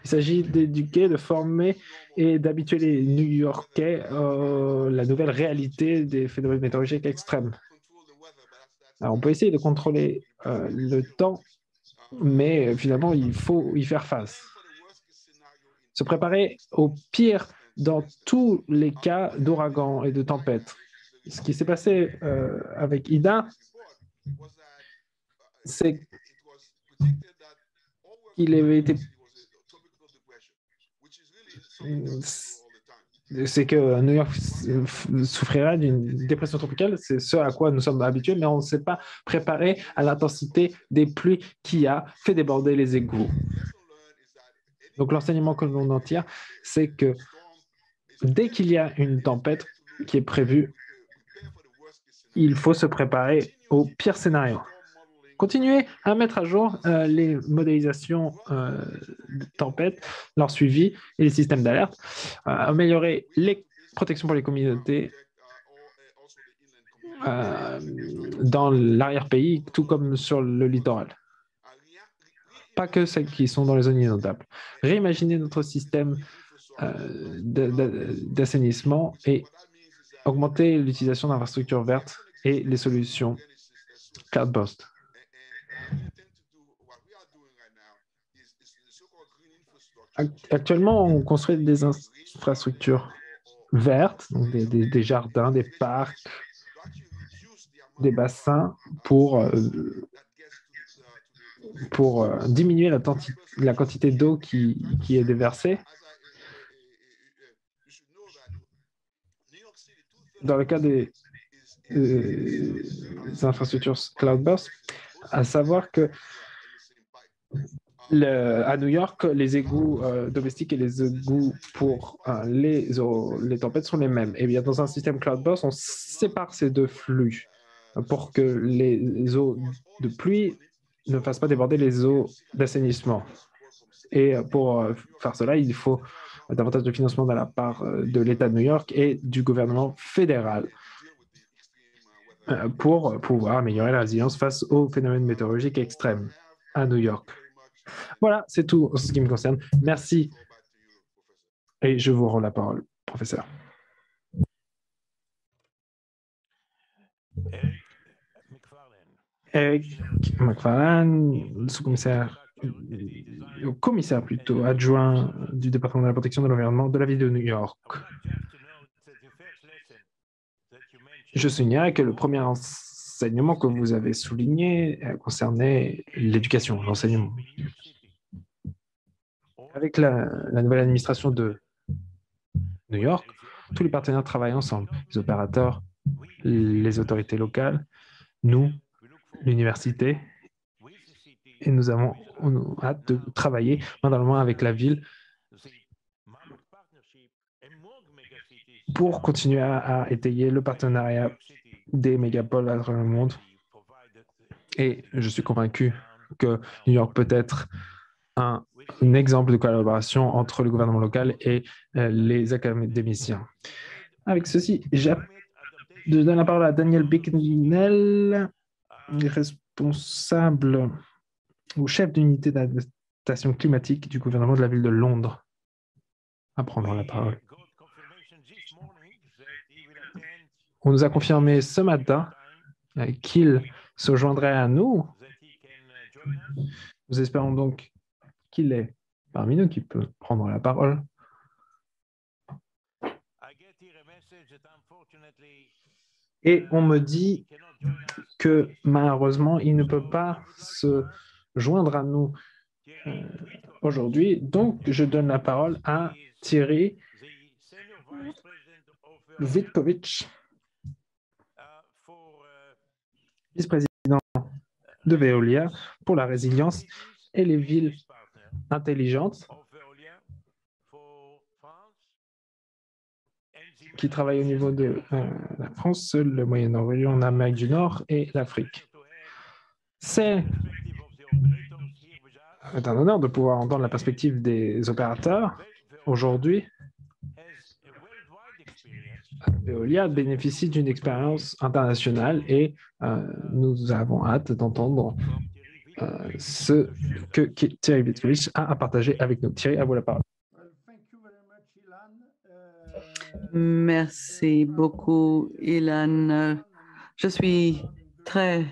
Il s'agit d'éduquer, de former et d'habituer les New-Yorkais à la nouvelle réalité des phénomènes météorologiques extrêmes. Alors, on peut essayer de contrôler le temps, mais finalement, il faut y faire face. Se préparer au pire dans tous les cas d'ouragan et de tempête. Ce qui s'est passé avec Ida, c'est qu'il avait été... C'est que New York souffrirait d'une dépression tropicale, c'est ce à quoi nous sommes habitués, mais on ne s'est pas préparé à l'intensité des pluies qui a fait déborder les égouts. Donc l'enseignement que l'on en tire, c'est que dès qu'il y a une tempête qui est prévue, il faut se préparer au pire scénario. Continuer à mettre à jour les modélisations de tempêtes, leur suivi et les systèmes d'alerte, améliorer les protections pour les communautés dans l'arrière-pays, tout comme sur le littoral. Pas que celles qui sont dans les zones inondables. Réimaginer notre système d'assainissement et augmenter l'utilisation d'infrastructures vertes et les solutions cloud-burst. Actuellement, on construit des infrastructures vertes, donc des jardins, des parcs, des bassins pour diminuer la quantité d'eau qui est déversée. Dans le cas des infrastructures cloudburst, à savoir que à New York, les égouts domestiques et les égouts pour les tempêtes sont les mêmes. Et bien, dans un système cloudburst, on sépare ces deux flux pour que les eaux de pluie ne fassent pas déborder les eaux d'assainissement. Et pour faire cela, il faut davantage de financement de la part de l'État de New York et du gouvernement fédéral pour pouvoir améliorer la résilience face aux phénomènes météorologiques extrêmes à New York. Voilà, c'est tout en ce qui me concerne. Merci. Et je vous rends la parole, professeur. Eric McFarlane, sous-commissaire, commissaire plutôt, adjoint du département de la protection de l'environnement de la ville de New York. Je signale que le premier enseignement que vous avez souligné concernait l'éducation, l'enseignement. Avec la nouvelle administration de New York, tous les partenaires travaillent ensemble, les opérateurs, les autorités locales, nous, l'université, et nous avons hâte de travailler main dans la main avec la ville pour continuer à étayer le partenariat des mégapoles à travers le monde. Et je suis convaincu que New York peut être un exemple de collaboration entre le gouvernement local et les académiciens. Avec ceci, je donne la parole à Daniel Bicknell, responsable ou chef d'unité d'adaptation climatique du gouvernement de la ville de Londres, à prendre la parole. On nous a confirmé ce matin qu'il se joindrait à nous. Nous espérons donc qu'il est parmi nous, qu'il peut prendre la parole. Et on me dit que malheureusement, il ne peut pas se joindre à nous aujourd'hui. Donc, je donne la parole à Thierry Vitkovich, vice-président de Veolia pour la résilience et les villes intelligentes, qui travaille au niveau de la France, le Moyen-Orient, l'Amérique du Nord et l'Afrique. C'est un honneur de pouvoir entendre la perspective des opérateurs. Aujourd'hui, Veolia bénéficie d'une expérience internationale et nous avons hâte d'entendre ce que Thierry Vitkovich a à partager avec nous. Thierry, à vous la parole. Merci beaucoup, Ilan. Je suis très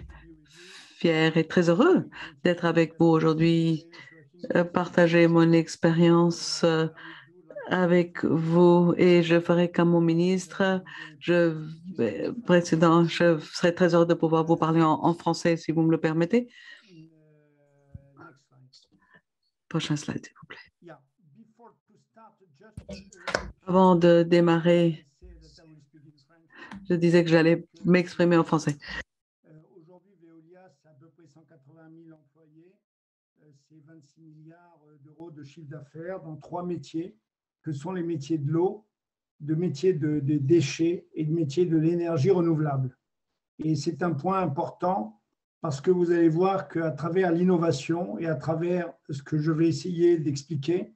fier et très heureux d'être avec vous aujourd'hui, partager mon expérience avec vous et je ferai comme mon ministre, président, je serai très heureux de pouvoir vous parler en français si vous me le permettez. Prochain slide, s'il vous plaît. Avant de démarrer, je disais que j'allais m'exprimer en français. Aujourd'hui, Veolia, c'est à peu près 180 000 employés. C'est 26 milliards d'euros de chiffre d'affaires dans 3 métiers, que sont les métiers de l'eau, de métiers de déchets et de métiers de l'énergie renouvelable. Et c'est un point important parce que vous allez voir qu'à travers l'innovation et à travers ce que je vais essayer d'expliquer,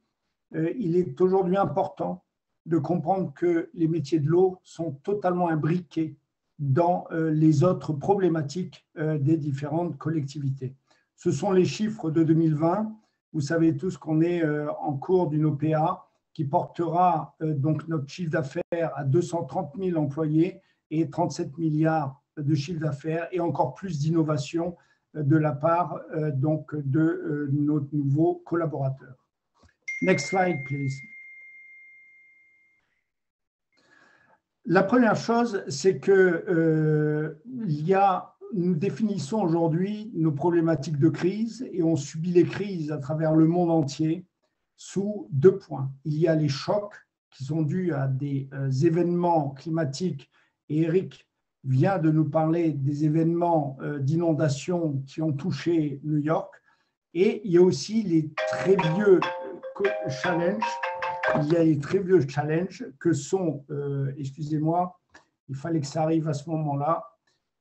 il est aujourd'hui important de comprendre que les métiers de l'eau sont totalement imbriqués dans les autres problématiques des différentes collectivités. Ce sont les chiffres de 2020. Vous savez tous qu'on est en cours d'une OPA qui portera donc notre chiffre d'affaires à 230 000 employés et 37 milliards de chiffre d'affaires et encore plus d'innovation de la part donc de nos nouveaux collaborateurs. Next slide, please. La première chose, c'est que nous définissons aujourd'hui nos problématiques de crise et on subit les crises à travers le monde entier sous deux points. Il y a les chocs qui sont dus à des événements climatiques, et Eric vient de nous parler des événements d'inondation qui ont touché New York, et il y a aussi les très vieux challenges. Il y a les très vieux challenges que sont, excusez-moi, il fallait que ça arrive à ce moment-là,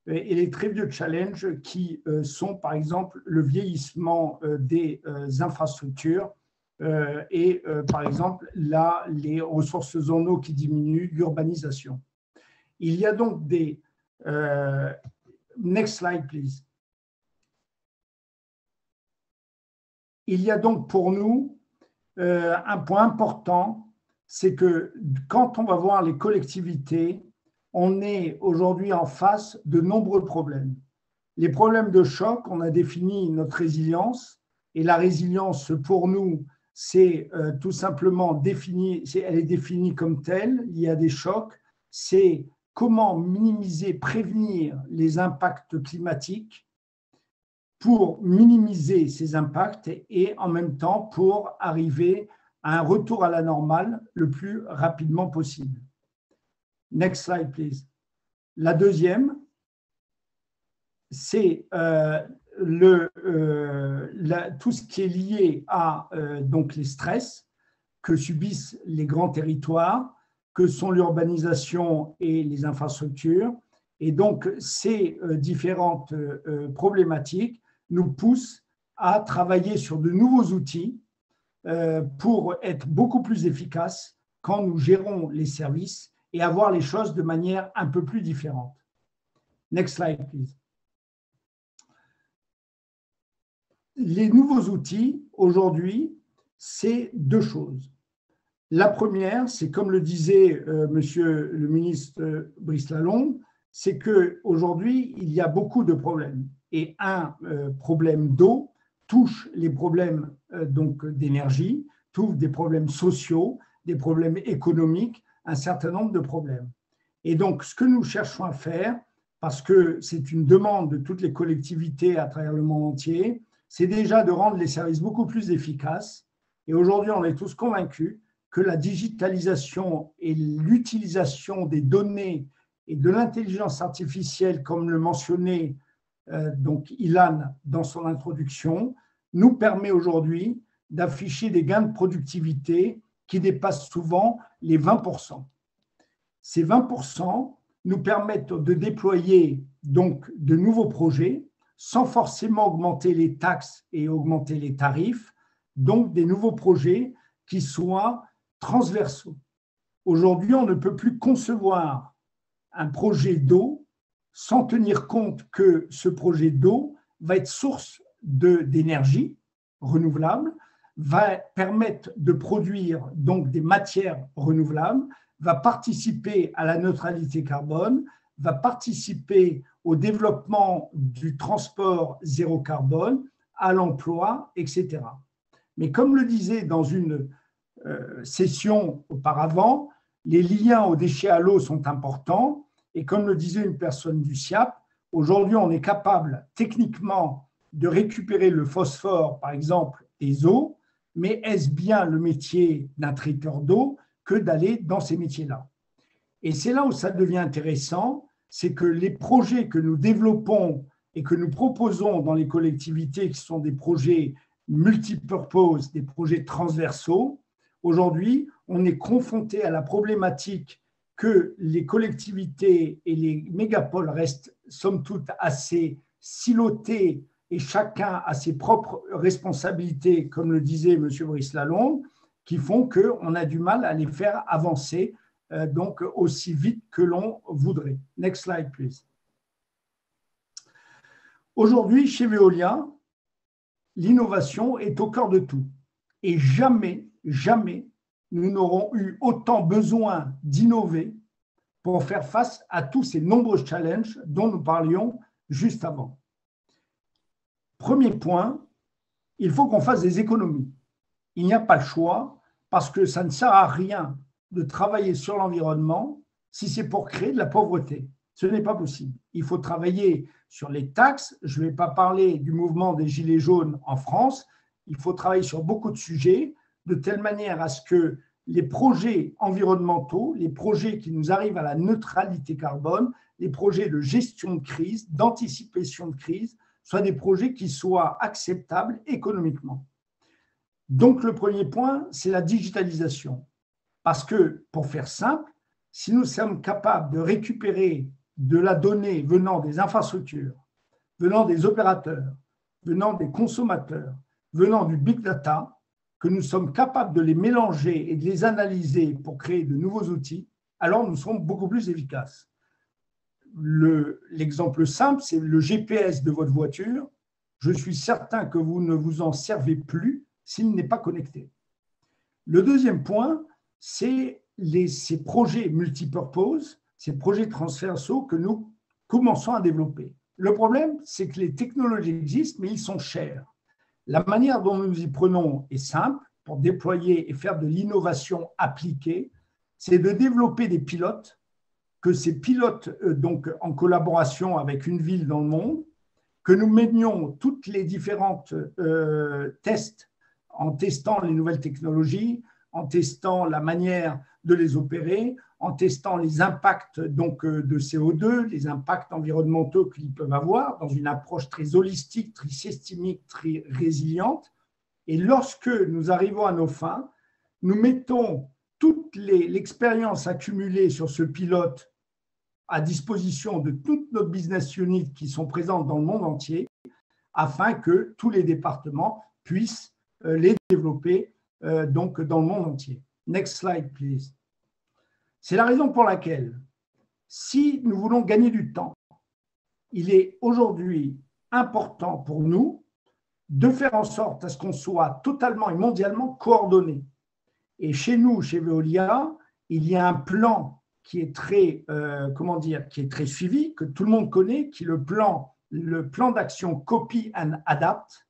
et les très vieux challenges qui sont par exemple le vieillissement des infrastructures et par exemple là, les ressources en eau qui diminuent, l'urbanisation. Il y a donc des… next slide, please. Il y a donc pour nous un point important, c'est que quand on va voir les collectivités, on est aujourd'hui en face de nombreux problèmes. Les problèmes de choc, on a défini notre résilience, et la résilience pour nous, c'est tout simplement définie, elle est définie comme telle, il y a des chocs, c'est comment minimiser, prévenir les impacts climatiques pour minimiser ces impacts et en même temps pour arriver à un retour à la normale le plus rapidement possible. Next slide, please. La deuxième, c'est tout ce qui est lié à donc les stress que subissent les grands territoires, que sont l'urbanisation et les infrastructures. Et donc, ces différentes problématiques nous poussent à travailler sur de nouveaux outils pour être beaucoup plus efficaces quand nous gérons les services et avoir les choses de manière un peu plus différente. Next slide, please. Les nouveaux outils, aujourd'hui, c'est deux choses. La première, c'est comme le disait Monsieur le ministre Brice Lalonde, c'est qu'aujourd'hui, il y a beaucoup de problèmes. Et un problème d'eau touche les problèmes donc d'énergie, touche des problèmes sociaux, des problèmes économiques, un certain nombre de problèmes. Et donc, ce que nous cherchons à faire, parce que c'est une demande de toutes les collectivités à travers le monde entier, c'est déjà de rendre les services beaucoup plus efficaces. Et aujourd'hui, on est tous convaincus que la digitalisation et l'utilisation des données et de l'intelligence artificielle, comme le mentionnait donc Ilan dans son introduction, nous permet aujourd'hui d'afficher des gains de productivité qui dépassent souvent les 20%. Ces 20% nous permettent de déployer donc de nouveaux projets sans forcément augmenter les taxes et augmenter les tarifs, donc des nouveaux projets qui soient transversaux. Aujourd'hui, on ne peut plus concevoir un projet d'eau sans tenir compte que ce projet d'eau va être source d'énergie renouvelable, va permettre de produire donc des matières renouvelables, va participer à la neutralité carbone, va participer au développement du transport zéro carbone, à l'emploi, etc. Mais comme le disait dans une session auparavant, les liens aux déchets à l'eau sont importants et comme le disait une personne du SIAP, aujourd'hui on est capable techniquement de récupérer le phosphore, par exemple, des eaux, mais est-ce bien le métier d'un traiteur d'eau que d'aller dans ces métiers-là? Et c'est là où ça devient intéressant, c'est que les projets que nous développons et que nous proposons dans les collectivités, qui sont des projets multipurpose, des projets transversaux, aujourd'hui, on est confronté à la problématique que les collectivités et les mégapoles restent, somme toute, assez silotés et chacun a ses propres responsabilités, comme le disait M. Brice Lalonde, qui font qu'on a du mal à les faire avancer donc aussi vite que l'on voudrait. Next slide, please. Aujourd'hui, chez Veolia, l'innovation est au cœur de tout. Et jamais, jamais, nous n'aurons eu autant besoin d'innover pour faire face à tous ces nombreux challenges dont nous parlions juste avant. Premier point, il faut qu'on fasse des économies. il n'y a pas le choix parce que ça ne sert à rien de travailler sur l'environnement si c'est pour créer de la pauvreté. Ce n'est pas possible. Il faut travailler sur les taxes. Je ne vais pas parler du mouvement des Gilets jaunes en France. Il faut travailler sur beaucoup de sujets de telle manière à ce que les projets environnementaux, les projets qui nous arrivent à la neutralité carbone, les projets de gestion de crise, d'anticipation de crise, soient des projets qui soient acceptables économiquement. Donc, le premier point, c'est la digitalisation. Parce que, pour faire simple, si nous sommes capables de récupérer de la donnée venant des infrastructures, venant des opérateurs, venant des consommateurs, venant du big data, que nous sommes capables de les mélanger et de les analyser pour créer de nouveaux outils, alors nous serons beaucoup plus efficaces. L'exemple simple, c'est le GPS de votre voiture. Je suis certain que vous ne vous en servez plus s'il n'est pas connecté. Le deuxième point, c'est ces projets multipurpose, ces projets transversaux que nous commençons à développer. Le problème, c'est que les technologies existent, mais ils sont chers. La manière dont nous y prenons est simple pour déployer et faire de l'innovation appliquée, c'est de développer des pilotes, que ces pilotes, donc en collaboration avec une ville dans le monde, que nous menions toutes les différentes tests, en testant les nouvelles technologies, en testant la manière de les opérer, en testant les impacts donc, de CO2, les impacts environnementaux qu'ils peuvent avoir dans une approche très holistique, très systémique, très résiliente. Et lorsque nous arrivons à nos fins, nous mettons toute l'expérience accumulée sur ce pilote à disposition de toutes nos business units qui sont présentes dans le monde entier afin que tous les départements puissent les développer donc dans le monde entier. Next slide, please. C'est la raison pour laquelle, si nous voulons gagner du temps, il est aujourd'hui important pour nous de faire en sorte à ce qu'on soit totalement et mondialement coordonnés. Et chez nous, chez Veolia, il y a un plan qui est très, qui est très suivi, que tout le monde connaît, qui est le plan d'action Copy and Adapt,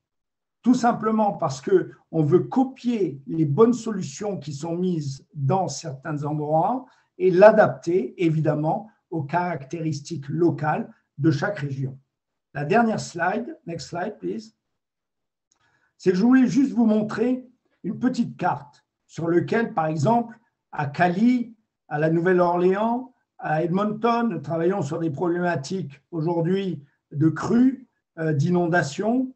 tout simplement parce qu'on veut copier les bonnes solutions qui sont mises dans certains endroits et l'adapter, évidemment, aux caractéristiques locales de chaque région. La dernière slide, next slide, please, c'est que je voulais juste vous montrer une petite carte sur laquelle, par exemple, à Cali, à la Nouvelle-Orléans, à Edmonton, nous travaillons sur des problématiques aujourd'hui de crues, d'inondations,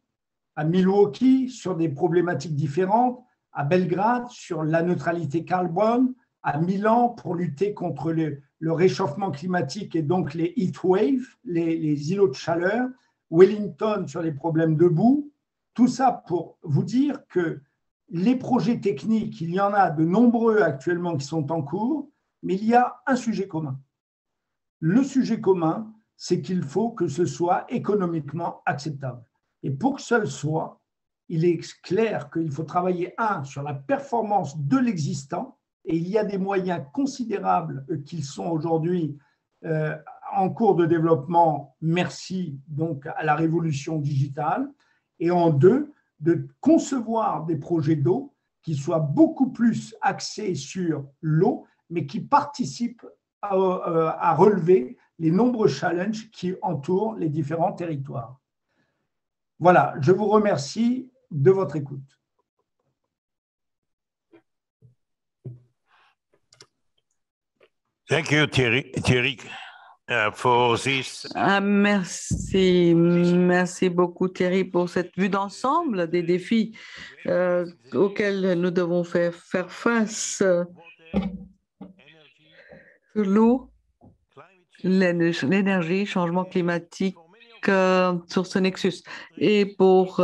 à Milwaukee sur des problématiques différentes, à Belgrade sur la neutralité carbone, à Milan pour lutter contre le réchauffement climatique et donc les heat waves, les îlots de chaleur, Wellington sur les problèmes de boue. Tout ça pour vous dire que les projets techniques, il y en a de nombreux actuellement qui sont en cours, mais il y a un sujet commun. Le sujet commun, c'est qu'il faut que ce soit économiquement acceptable. Et pour que ce soit, il est clair qu'il faut travailler, sur la performance de l'existant, et il y a des moyens considérables qui sont aujourd'hui en cours de développement, merci donc à la révolution digitale, et en deux, de concevoir des projets d'eau qui soient beaucoup plus axés sur l'eau, mais qui participent à relever les nombreux challenges qui entourent les différents territoires. Voilà, je vous remercie de votre écoute. Thank you, Thierry, for this. Merci beaucoup Thierry pour cette vue d'ensemble des défis auxquels nous devons faire face. L'eau, l'énergie, changement climatique sur ce nexus. Et pour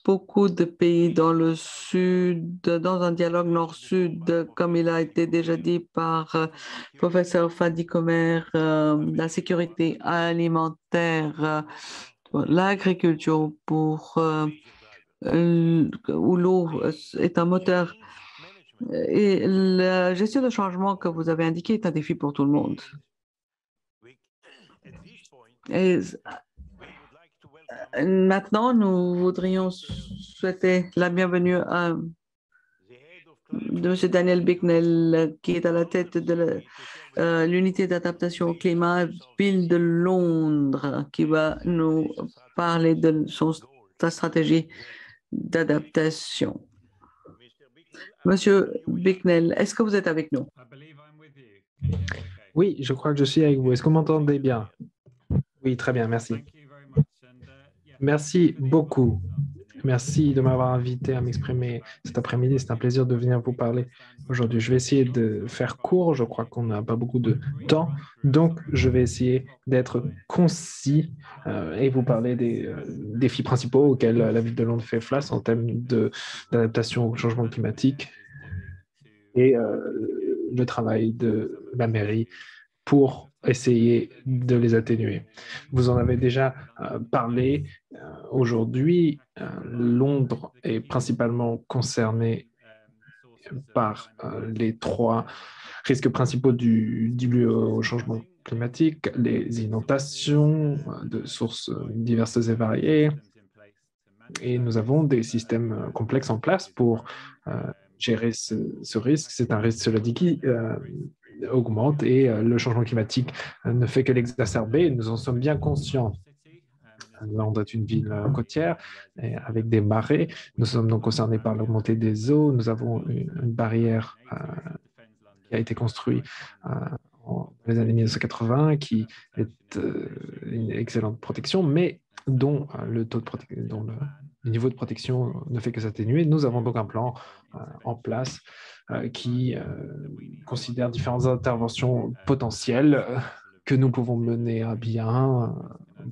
beaucoup de pays dans le sud, dans un dialogue nord-sud, comme il a été déjà dit par professeur Fadi Comer, la sécurité alimentaire, l'agriculture où l'eau est un moteur. Et la gestion de changement que vous avez indiqué est un défi pour tout le monde. Et maintenant, nous voudrions souhaiter la bienvenue à de M. Daniel Bicknell, qui est à la tête de l'unité d'adaptation au climat, ville de Londres, qui va nous parler de sa stratégie d'adaptation. Monsieur Bicknell, est-ce que vous êtes avec nous? Oui, je crois que je suis avec vous. Est-ce que vous m'entendez bien? Oui, très bien, merci. Merci beaucoup. Merci de m'avoir invité à m'exprimer cet après-midi. C'est un plaisir de venir vous parler aujourd'hui. Je vais essayer de faire court. Je crois qu'on n'a pas beaucoup de temps. Donc, je vais essayer d'être concis et vous parler des défis principaux auxquels la ville de Londres fait face en termes d'adaptation au changement climatique et le travail de la mairie pour essayer de les atténuer. Vous en avez déjà parlé. Aujourd'hui, Londres est principalement concernée par les trois risques principaux dus au changement climatique, les inondations de sources diverses et variées. Et nous avons des systèmes complexes en place pour gérer ce risque. C'est un risque, cela dit, qui augmente et le changement climatique ne fait que l'exacerber. Nous en sommes bien conscients. Londres est une ville côtière avec des marais. Nous sommes donc concernés par l'augmentée des eaux. Nous avons une barrière qui a été construite dans les années 1980 qui est une excellente protection, mais dont le niveau de protection ne fait que s'atténuer. Nous avons donc un plan en place qui considère différentes interventions potentielles que nous pouvons mener à bien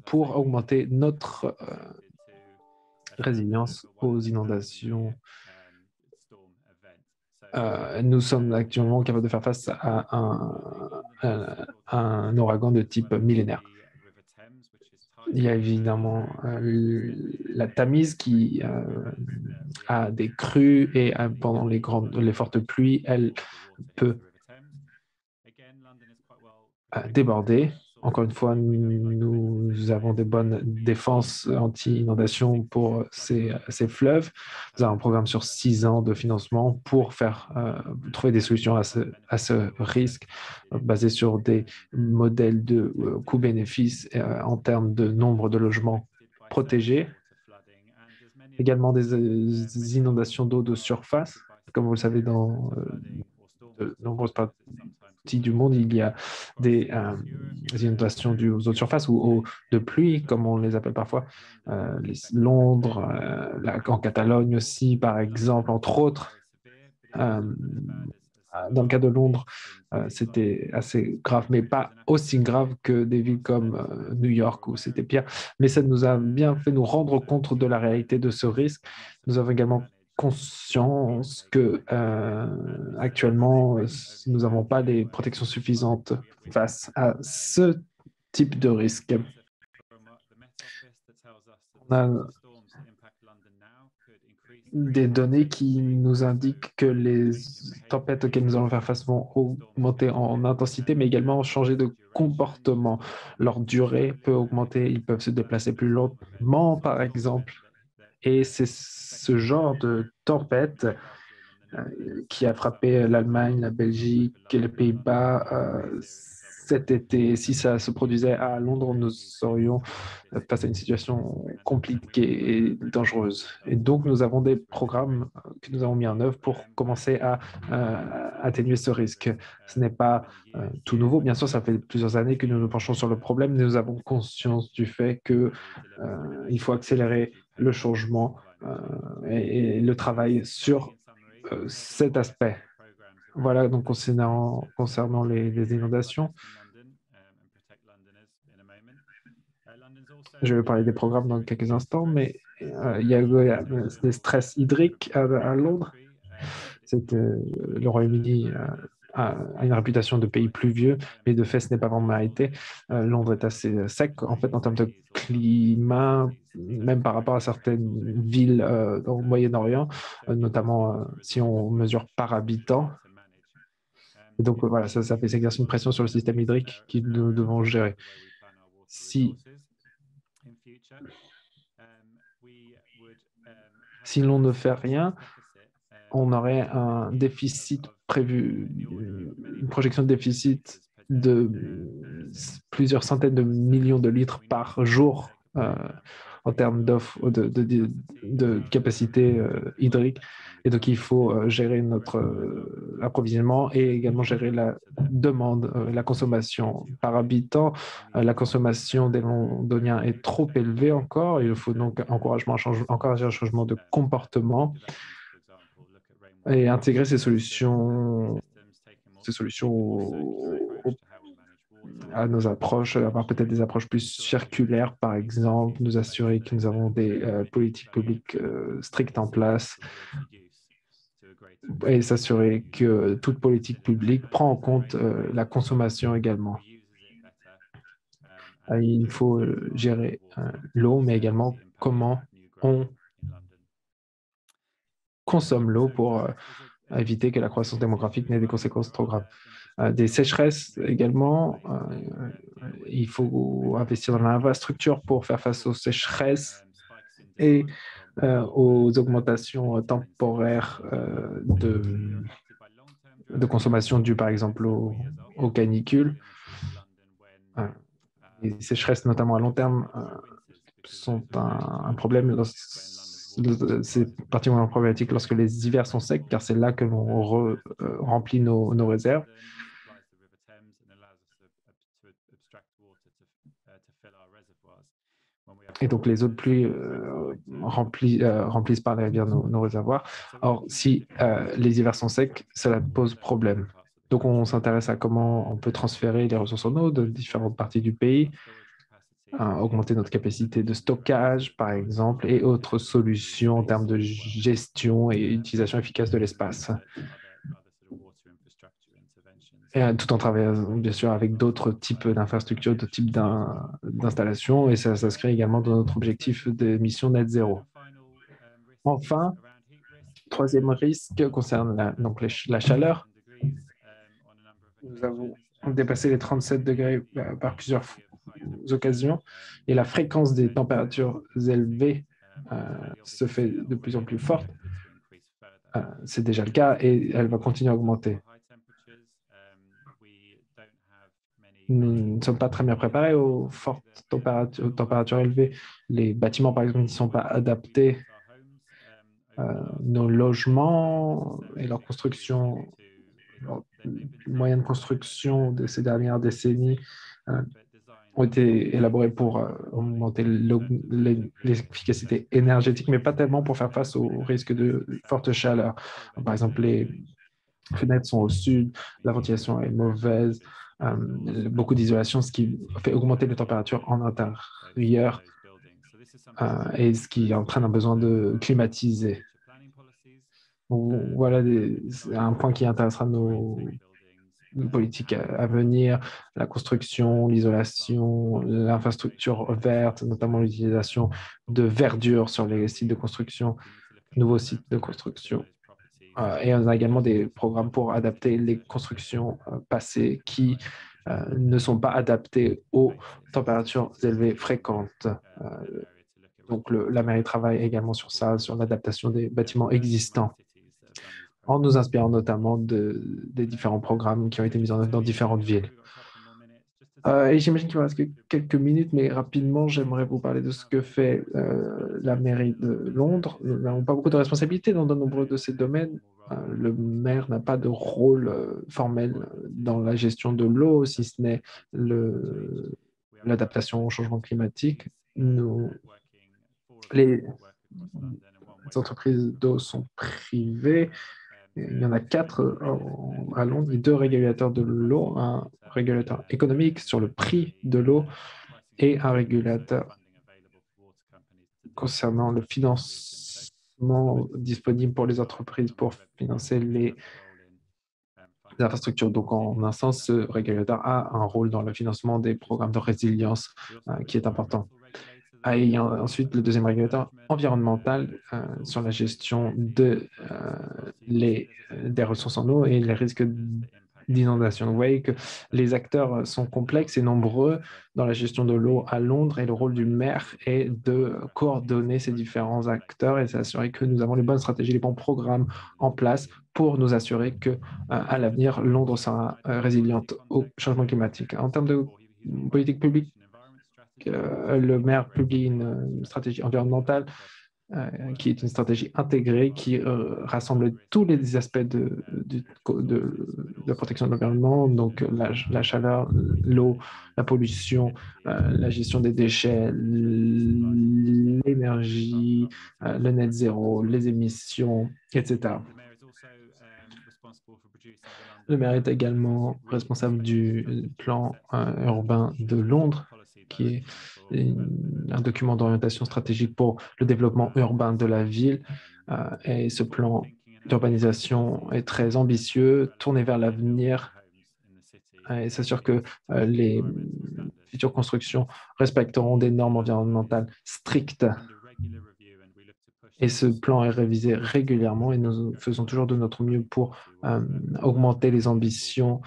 pour augmenter notre résilience aux inondations. Nous sommes actuellement capables de faire face à un ouragan de type millénaire. Il y a évidemment la Tamise qui a des crues et pendant les fortes pluies, elle peut déborder. Encore une fois, nous avons des bonnes défenses anti-inondation pour ces fleuves. Nous avons un programme sur 6 ans de financement pour trouver des solutions à ce risque basé sur des modèles de coût-bénéfice en termes de nombre de logements protégés. Également des inondations d'eau de surface. Comme vous le savez, dans de nombreuses parties du monde, il y a des inondations dues aux eaux de surface ou eaux de pluie, comme on les appelle parfois. Londres, en Catalogne aussi, par exemple, entre autres. Dans le cas de Londres, c'était assez grave, mais pas aussi grave que des villes comme New York où c'était pire. Mais ça nous a bien fait nous rendre compte de la réalité de ce risque. Nous avons également conscience que actuellement, nous n'avons pas les protections suffisantes face à ce type de risque. On a des données qui nous indiquent que les tempêtes auxquelles nous allons faire face vont augmenter en intensité, mais également changer de comportement. Leur durée peut augmenter, ils peuvent se déplacer plus lentement, par exemple. Et c'est ce genre de tempête qui a frappé l'Allemagne, la Belgique et les Pays-Bas cet été. Si ça se produisait à Londres, nous serions face à une situation compliquée et dangereuse. Et donc, nous avons des programmes que nous avons mis en œuvre pour commencer à atténuer ce risque. Ce n'est pas tout nouveau. Bien sûr, ça fait plusieurs années que nous nous penchons sur le problème. Nous avons conscience du fait qu'il faut accélérer le changement et le travail sur cet aspect. Voilà, donc concernant les inondations, je vais parler des programmes dans quelques instants, mais il y a des stress hydriques à Londres. Le Royaume-Uni a une réputation de pays pluvieux, mais de fait, ce n'est pas vraiment arrêté. Londres est assez sec, en fait, en termes de climat, même par rapport à certaines villes au Moyen-Orient, notamment si on mesure par habitant. Et donc, voilà, ça exerce une pression sur le système hydrique que nous devons gérer. Si l'on ne fait rien, on aurait un déficit prévu, une projection de déficit de plusieurs centaines de millions de litres par jour en termes d'offres, de capacité hydrique. Et donc, il faut gérer notre approvisionnement et également gérer la demande, la consommation par habitant. La consommation des Londoniens est trop élevée encore. Il faut donc encourager un changement de comportement et intégrer ces solutions à nos approches, avoir peut-être des approches plus circulaires, par exemple, nous assurer que nous avons des politiques publiques strictes en place et s'assurer que toute politique publique prend en compte la consommation également. Il faut gérer l'eau, mais également comment on consomme l'eau pour éviter que la croissance démographique n'ait des conséquences trop graves. Des sécheresses également. Il faut investir dans l'infrastructure pour faire face aux sécheresses et aux augmentations temporaires de consommation dues par exemple aux canicules. Les sécheresses, notamment à long terme, sont un problème. C'est particulièrement problématique lorsque les hivers sont secs, car c'est là que l'on remplit nos réserves. Et donc, les eaux de pluie remplissent par la rivière nos réservoirs. Or, si les hivers sont secs, cela pose problème. Donc, on s'intéresse à comment on peut transférer les ressources en eau de différentes parties du pays, augmenter notre capacité de stockage, par exemple, et autres solutions en termes de gestion et utilisation efficace de l'espace. Et tout en travaillant, bien sûr, avec d'autres types d'infrastructures, d'autres types d'installations, et ça s'inscrit également dans notre objectif d'émission net zéro. Enfin, troisième risque concerne donc la chaleur. Nous avons dépassé les 37 degrés par plusieurs occasions, et la fréquence des températures élevées se fait de plus en plus forte. C'est déjà le cas et elle va continuer à augmenter. Nous ne sommes pas très bien préparés aux fortes températures élevées. Les bâtiments, par exemple, ne sont pas adaptés. Nos logements et leur construction, leurs moyens de construction de ces dernières décennies ont été élaborés pour augmenter l'efficacité énergétique, mais pas tellement pour faire face au risque de forte chaleur. Par exemple, les fenêtres sont au sud, la ventilation est mauvaise, beaucoup d'isolation, ce qui fait augmenter les températures en intérieur et ce qui entraîne un besoin de climatiser. Voilà un point qui intéressera nos politiques à venir, la construction, l'isolation, l'infrastructure verte, notamment l'utilisation de verdure sur les sites de construction, nouveaux sites de construction. Et on a également des programmes pour adapter les constructions passées qui ne sont pas adaptées aux températures élevées fréquentes. Donc, la mairie travaille également sur ça, sur l'adaptation des bâtiments existants, en nous inspirant notamment des différents programmes qui ont été mis en œuvre dans différentes villes. Et j'imagine qu'il me reste que quelques minutes, mais rapidement, j'aimerais vous parler de ce que fait la mairie de Londres. Nous n'avons pas beaucoup de responsabilités dans de nombreux de ces domaines. Le maire n'a pas de rôle formel dans la gestion de l'eau, si ce n'est l'adaptation au changement climatique. Les entreprises d'eau sont privées. Il y en a 4 à Londres, 2 régulateurs de l'eau, un régulateur économique sur le prix de l'eau et un régulateur concernant le financement disponible pour les entreprises pour financer les infrastructures. Donc, en un sens, ce régulateur a un rôle dans le financement des programmes de résilience qui est important. Et ensuite, le deuxième régulateur environnemental sur la gestion des ressources en eau et les risques d'inondation. Vous voyez que les acteurs sont complexes et nombreux dans la gestion de l'eau à Londres et le rôle du maire est de coordonner ces différents acteurs et s'assurer que nous avons les bonnes stratégies, les bons programmes en place pour nous assurer que à l'avenir, Londres sera résiliente au changement climatique. En termes de politique publique, le maire publie une stratégie environnementale qui est une stratégie intégrée qui rassemble tous les aspects de la protection de l'environnement, donc la chaleur, l'eau, la pollution, la gestion des déchets, l'énergie, le net zéro, les émissions, etc. Le maire est également responsable du plan urbain de Londres, qui est un document d'orientation stratégique pour le développement urbain de la ville. Et ce plan d'urbanisation est très ambitieux, tourné vers l'avenir et s'assure que les futures constructions respecteront des normes environnementales strictes. Et ce plan est révisé régulièrement et nous faisons toujours de notre mieux pour augmenter les ambitions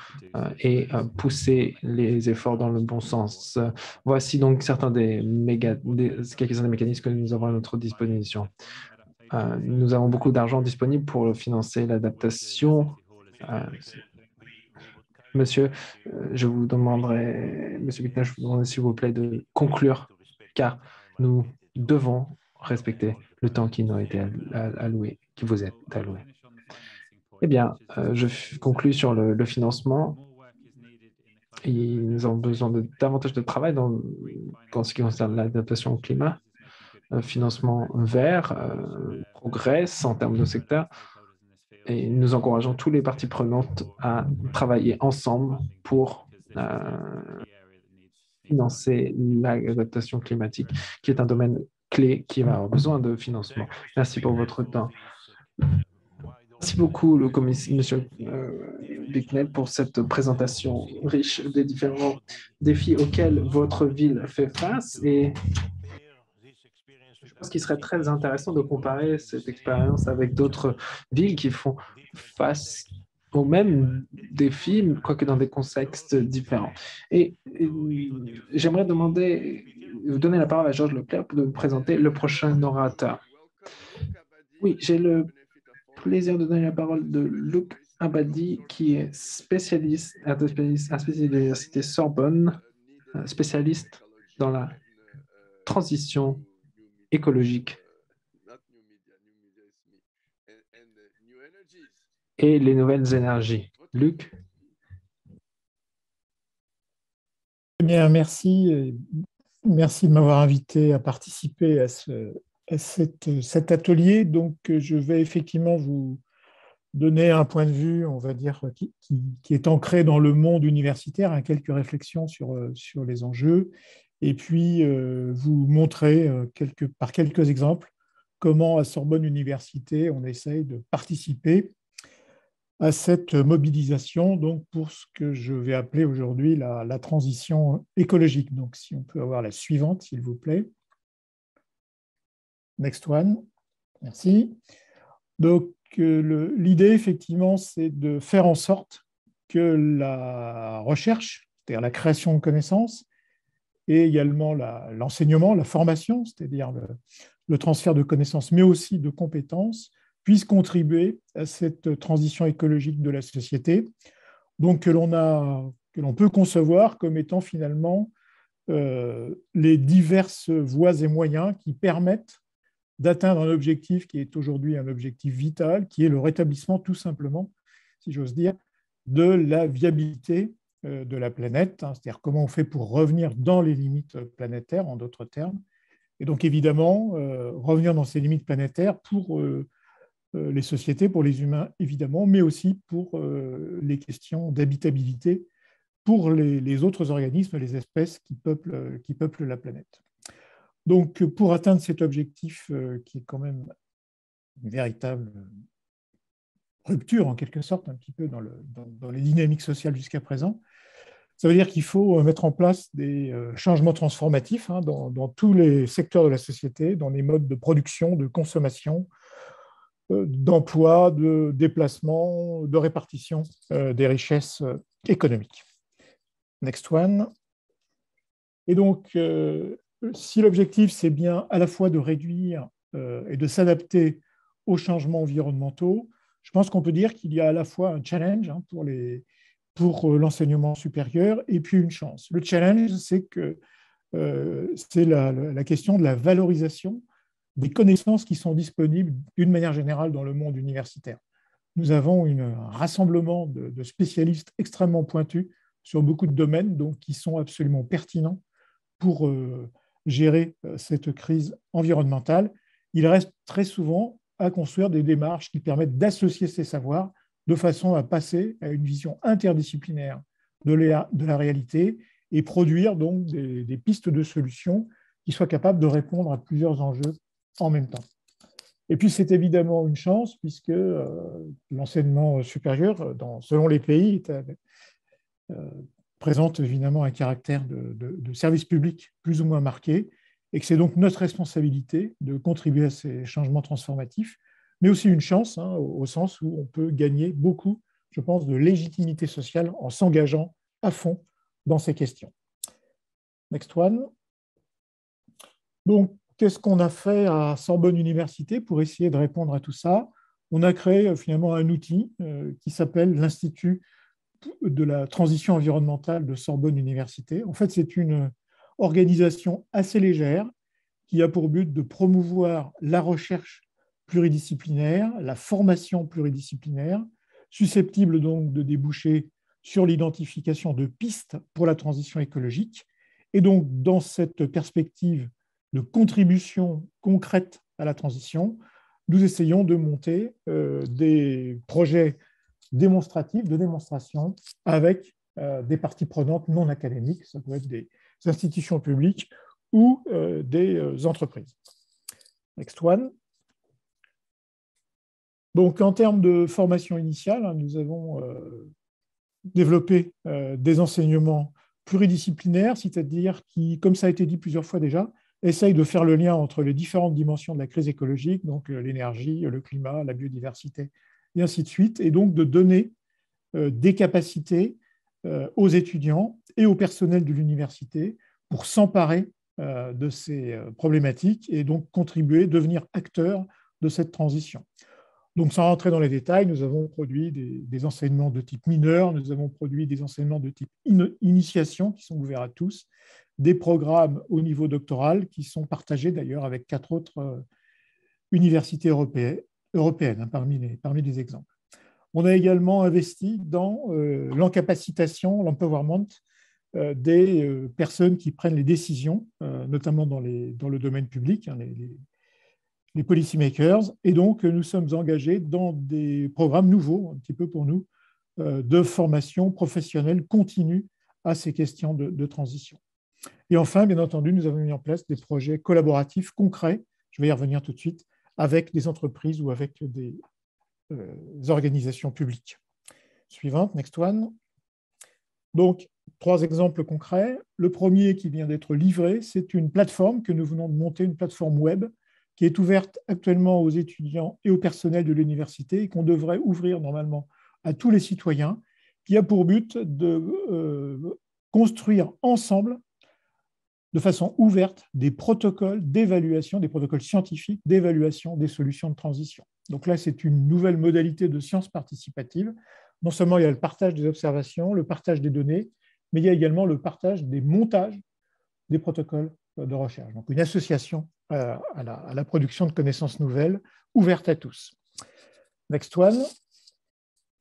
et pousser les efforts dans le bon sens. Voici donc certains quelques-uns des mécanismes que nous avons à notre disposition. Nous avons beaucoup d'argent disponible pour financer l'adaptation. Monsieur, je vous demanderai, Monsieur Bittner, je vous demanderai s'il vous plaît de conclure, car nous devons respecter le temps qui nous a été alloué, qui vous est alloué. Eh bien, je conclue sur le financement. Et nous avons besoin de davantage de travail dans ce qui concerne l'adaptation au climat. Financement vert progresse en termes de secteur. Et nous encourageons tous les parties prenantes à travailler ensemble pour financer l'adaptation climatique, qui est un domaine clé qui va avoir besoin de financement. Merci pour votre temps. Merci beaucoup, Monsieur Bicknell, pour cette présentation riche des différents défis auxquels votre ville fait face. Et je pense qu'il serait très intéressant de comparer cette expérience avec d'autres villes qui font face aux mêmes défis, quoique dans des contextes différents. Et j'aimerais donner la parole à Georges Leclerc pour nous présenter le prochain orateur. Oui, j'ai le plaisir de donner la parole de Luc Abadi, qui est un spécialiste de l'Université Sorbonne, spécialiste dans la transition écologique et les nouvelles énergies. Luc? Bien, merci. Merci de m'avoir invité à participer à cet atelier. Donc, je vais effectivement vous donner un point de vue, on va dire, qui est ancré dans le monde universitaire, quelques réflexions sur les enjeux, et puis vous montrer par quelques exemples comment à Sorbonne Université, on essaye de participer à cette mobilisation donc pour ce que je vais appeler aujourd'hui la transition écologique. Donc, si on peut avoir la suivante, s'il vous plaît. Next one. Merci. Donc, l'idée, effectivement, c'est de faire en sorte que la recherche, c'est-à-dire la création de connaissances, et également l'enseignement, la formation, c'est-à-dire le transfert de connaissances, mais aussi de compétences, puissent contribuer à cette transition écologique de la société, donc que l'on peut concevoir comme étant finalement les diverses voies et moyens qui permettent d'atteindre un objectif qui est aujourd'hui un objectif vital, qui est le rétablissement tout simplement, si j'ose dire, de la viabilité de la planète, c'est-à-dire comment on fait pour revenir dans les limites planétaires, en d'autres termes, et donc évidemment revenir dans ces limites planétaires pour les sociétés, pour les humains évidemment, mais aussi pour les questions d'habitabilité pour les autres organismes, les espèces qui peuplent la planète. Donc, pour atteindre cet objectif qui est quand même une véritable rupture, en quelque sorte, un petit peu dans les dynamiques sociales jusqu'à présent, ça veut dire qu'il faut mettre en place des changements transformatifs dans tous les secteurs de la société, dans les modes de production, de consommation, d'emploi, de déplacement, de répartition des richesses économiques. Next one. Et donc, si l'objectif, c'est bien à la fois de réduire et de s'adapter aux changements environnementaux, je pense qu'on peut dire qu'il y a à la fois un challenge pour l'enseignement supérieur et puis une chance. Le challenge, c'est que c'est la question de la valorisation des connaissances qui sont disponibles d'une manière générale dans le monde universitaire. Nous avons un rassemblement de spécialistes extrêmement pointus sur beaucoup de domaines, donc qui sont absolument pertinents pour gérer cette crise environnementale. Il reste très souvent à construire des démarches qui permettent d'associer ces savoirs de façon à passer à une vision interdisciplinaire de la réalité et produire donc des pistes de solutions qui soient capables de répondre à plusieurs enjeux en même temps. Et puis, c'est évidemment une chance puisque l'enseignement supérieur, selon les pays, présente évidemment un caractère de service public plus ou moins marqué et que c'est donc notre responsabilité de contribuer à ces changements transformatifs, mais aussi une chance au sens où on peut gagner beaucoup, je pense, de légitimité sociale en s'engageant à fond dans ces questions. Next one. Donc, qu'est-ce qu'on a fait à Sorbonne Université pour essayer de répondre à tout ça? On a créé finalement un outil qui s'appelle l'Institut de la transition environnementale de Sorbonne Université. En fait, c'est une organisation assez légère qui a pour but de promouvoir la recherche pluridisciplinaire, la formation pluridisciplinaire, susceptible donc de déboucher sur l'identification de pistes pour la transition écologique. Et donc, dans cette perspective de contribution concrète à la transition, nous essayons de monter des projets démonstratifs, de démonstration, avec des parties prenantes non académiques, ça peut être des institutions publiques ou des entreprises. Next one. Donc, en termes de formation initiale, nous avons développé des enseignements pluridisciplinaires, c'est-à-dire qui, comme ça a été dit plusieurs fois déjà, essayent de faire le lien entre les différentes dimensions de la crise écologique, donc l'énergie, le climat, la biodiversité, et ainsi de suite, et donc de donner des capacités aux étudiants et au personnel de l'université pour s'emparer de ces problématiques et donc contribuer, devenir acteurs de cette transition. Donc, sans rentrer dans les détails, nous avons produit des enseignements de type mineur, nous avons produit des enseignements de type initiation qui sont ouverts à tous, des programmes au niveau doctoral qui sont partagés d'ailleurs avec 4 autres universités européennes parmi les exemples. On a également investi dans l'encapacitation, l'empowerment des personnes qui prennent les décisions, notamment dans le domaine public, les policymakers, et donc nous sommes engagés dans des programmes nouveaux, un petit peu pour nous, de formation professionnelle continue à ces questions de transition. Et enfin, bien entendu, nous avons mis en place des projets collaboratifs concrets, je vais y revenir tout de suite, avec des entreprises ou avec des organisations publiques. Suivante, next one. Donc, 3 exemples concrets. Le premier qui vient d'être livré, c'est une plateforme que nous venons de monter, une plateforme web, qui est ouverte actuellement aux étudiants et au personnel de l'université et qu'on devrait ouvrir normalement à tous les citoyens, qui a pour but de construire ensemble, de façon ouverte, des protocoles d'évaluation, des protocoles scientifiques d'évaluation des solutions de transition. Donc là, c'est une nouvelle modalité de science participative. Non seulement il y a le partage des observations, le partage des données, mais il y a également le partage des montages des protocoles de recherche. Donc une association à la production de connaissances nouvelles, ouverte à tous. Next one.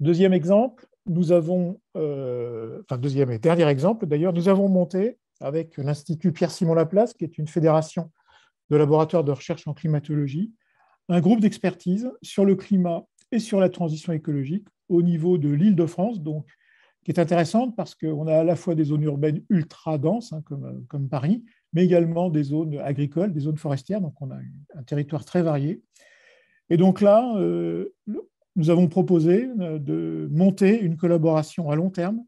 Deuxième exemple, nous avons, deuxième et dernier exemple d'ailleurs, nous avons monté avec l'Institut Pierre-Simon Laplace, qui est une fédération de laboratoires de recherche en climatologie, un groupe d'expertise sur le climat et sur la transition écologique au niveau de l'Île-de-France, donc qui est intéressante parce qu'on a à la fois des zones urbaines ultra denses, comme Paris, mais également des zones agricoles, des zones forestières, donc on a un territoire très varié. Et donc là, nous avons proposé de monter une collaboration à long terme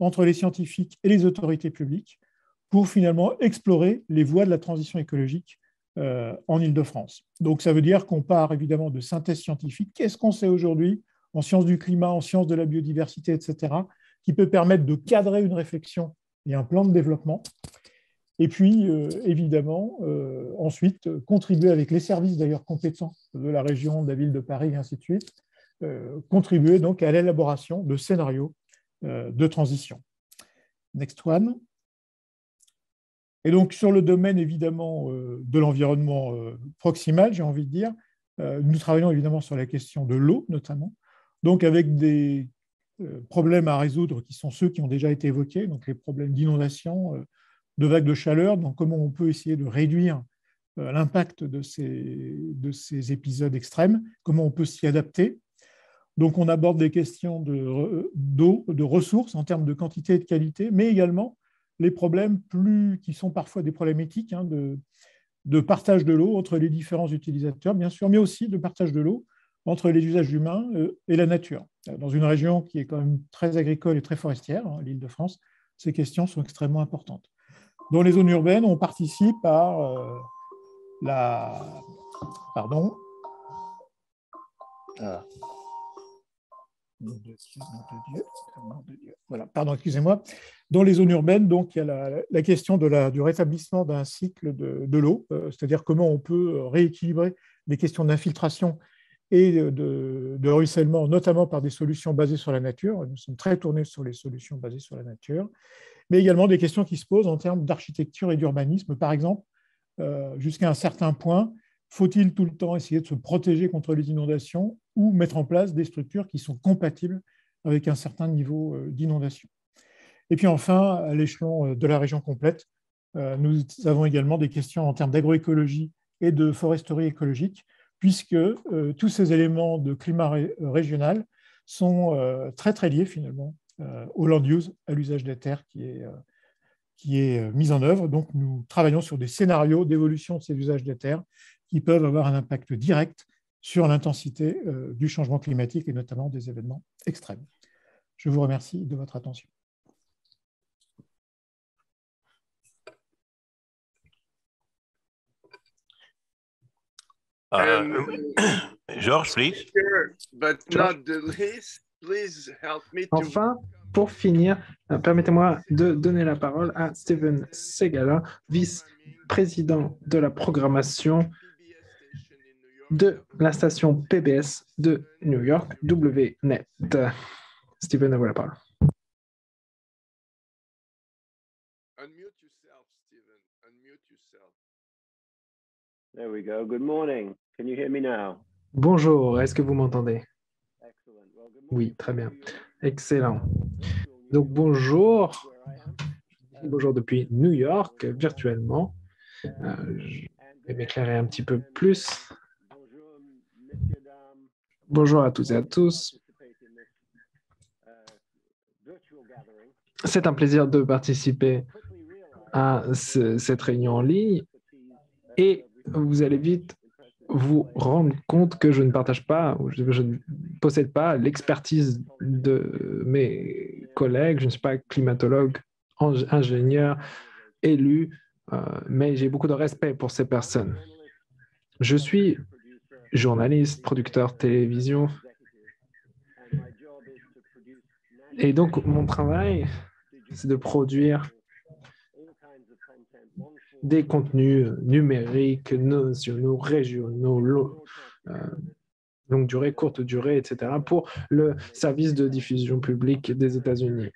entre les scientifiques et les autorités publiques pour finalement explorer les voies de la transition écologique en Île-de-France. Donc, ça veut dire qu'on part évidemment de synthèse scientifique. Qu'est-ce qu'on sait aujourd'hui en sciences du climat, en sciences de la biodiversité, etc., qui peut permettre de cadrer une réflexion et un plan de développement. Et puis, évidemment, ensuite, contribuer avec les services d'ailleurs compétents de la région, de la ville de Paris, et ainsi de suite, contribuer donc à l'élaboration de scénarios de transition. Next one. Et donc, sur le domaine, évidemment, de l'environnement proximal, j'ai envie de dire, nous travaillons évidemment sur la question de l'eau, notamment, donc avec des problèmes à résoudre qui sont ceux qui ont déjà été évoqués, donc les problèmes d'inondation, de vagues de chaleur, donc comment on peut essayer de réduire l'impact de ces épisodes extrêmes, comment on peut s'y adapter. Donc, on aborde des questions d'eau, de ressources en termes de quantité et de qualité, mais également les problèmes qui sont parfois des problèmes éthiques, hein, de partage de l'eau entre les différents utilisateurs, bien sûr, mais aussi de partage de l'eau entre les usages humains et la nature. Dans une région qui est quand même très agricole et très forestière, hein, l'Île-de-France, ces questions sont extrêmement importantes. Dans les zones urbaines, on participe à Pardon. Voilà, pardon, excusez-moi. Dans les zones urbaines, donc, il y a la question du rétablissement d'un cycle de l'eau, c'est-à-dire comment on peut rééquilibrer les questions d'infiltration et de ruissellement, notamment par des solutions basées sur la nature. Nous sommes très tournés sur les solutions basées sur la nature, mais également des questions qui se posent en termes d'architecture et d'urbanisme. Par exemple, jusqu'à un certain point, faut-il tout le temps essayer de se protéger contre les inondations ou mettre en place des structures qui sont compatibles avec un certain niveau d'inondation? Et puis enfin, à l'échelon de la région complète, nous avons également des questions en termes d'agroécologie et de foresterie écologique, puisque tous ces éléments de climat régional sont très, très liés finalement au land use, à l'usage des terres qui est mis en œuvre. Donc, nous travaillons sur des scénarios d'évolution de ces usages des terres qui peuvent avoir un impact direct sur l'intensité du changement climatique et notamment des événements extrêmes. Je vous remercie de votre attention. George, please. Enfin, pour finir, permettez-moi de donner la parole à Steven Segala, vice-président de la programmation de la station PBS de New York, WNET. Steven, à vous la parole. Unmute yourself, Steven. Unmute yourself. There we go. Good morning. Can you hear me now? Bonjour, est-ce que vous m'entendez? Oui, très bien. Excellent. Donc, bonjour. Bonjour depuis New York, virtuellement. Je vais m'éclairer un petit peu plus. Bonjour à tous et à tous. C'est un plaisir de participer à cette réunion en ligne et vous allez vite vous rendre compte que je ne partage pas, ou je ne possède pas l'expertise de mes collègues. Je ne suis pas climatologue, ingénieur, élu, mais j'ai beaucoup de respect pour ces personnes. Je suis journaliste, producteur télévision, et donc mon travail, c'est de produire des contenus numériques, nationaux, régionaux, longue durée, courte durée, etc., pour le service de diffusion publique des États-Unis.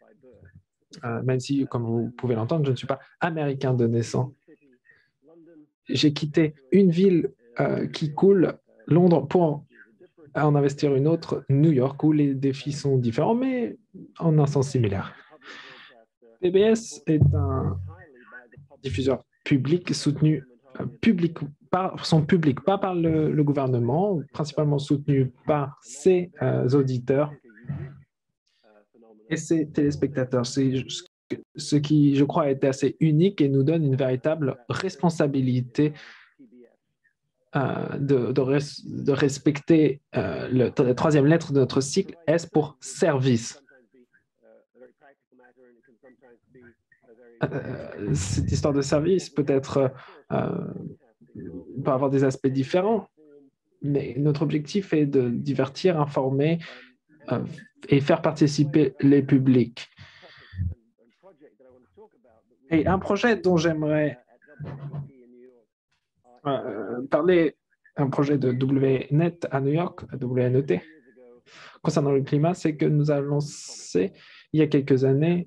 Même si, comme vous pouvez l'entendre, je ne suis pas américain de naissance. J'ai quitté une ville qui coule, Londres, pour en investir une autre, New York, où les défis sont différents, mais en un sens similaire. PBS est un diffuseur public soutenu par son public, pas par le gouvernement, principalement soutenu par ses auditeurs et ses téléspectateurs. C'est ce qui, je crois, a été assez unique et nous donne une véritable responsabilité de respecter la troisième lettre de notre cycle, S pour service. Cette histoire de service peut être peut avoir des aspects différents, mais notre objectif est de divertir, informer et faire participer les publics. Et un projet dont j'aimerais parler, un projet de WNET à New York, WNET, concernant le climat, c'est que nous avons lancé il y a quelques années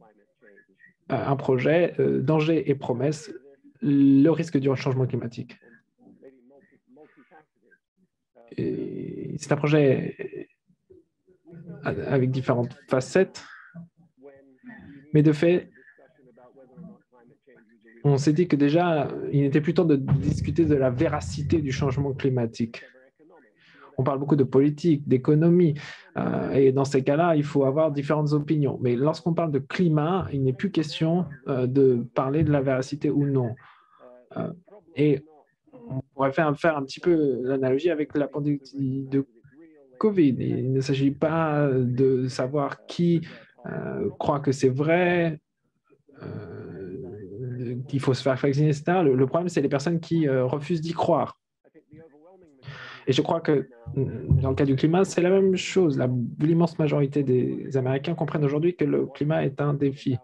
un projet danger et promesse, le risque du changement climatique. C'est un projet avec différentes facettes, mais de fait, on s'est dit que déjà, il n'était plus temps de discuter de la véracité du changement climatique. On parle beaucoup de politique, d'économie, et dans ces cas-là, il faut avoir différentes opinions. Mais lorsqu'on parle de climat, il n'est plus question de parler de la véracité ou non. Et on pourrait faire un petit peu l'analogie avec la pandémie de Covid. Il ne s'agit pas de savoir qui croit que c'est vrai, qu'il faut se faire vacciner, etc. Le problème, c'est les personnes qui refusent d'y croire. Et je crois que dans le cas du climat, c'est la même chose. L'immense majorité des Américains comprennent aujourd'hui que le climat est un défi.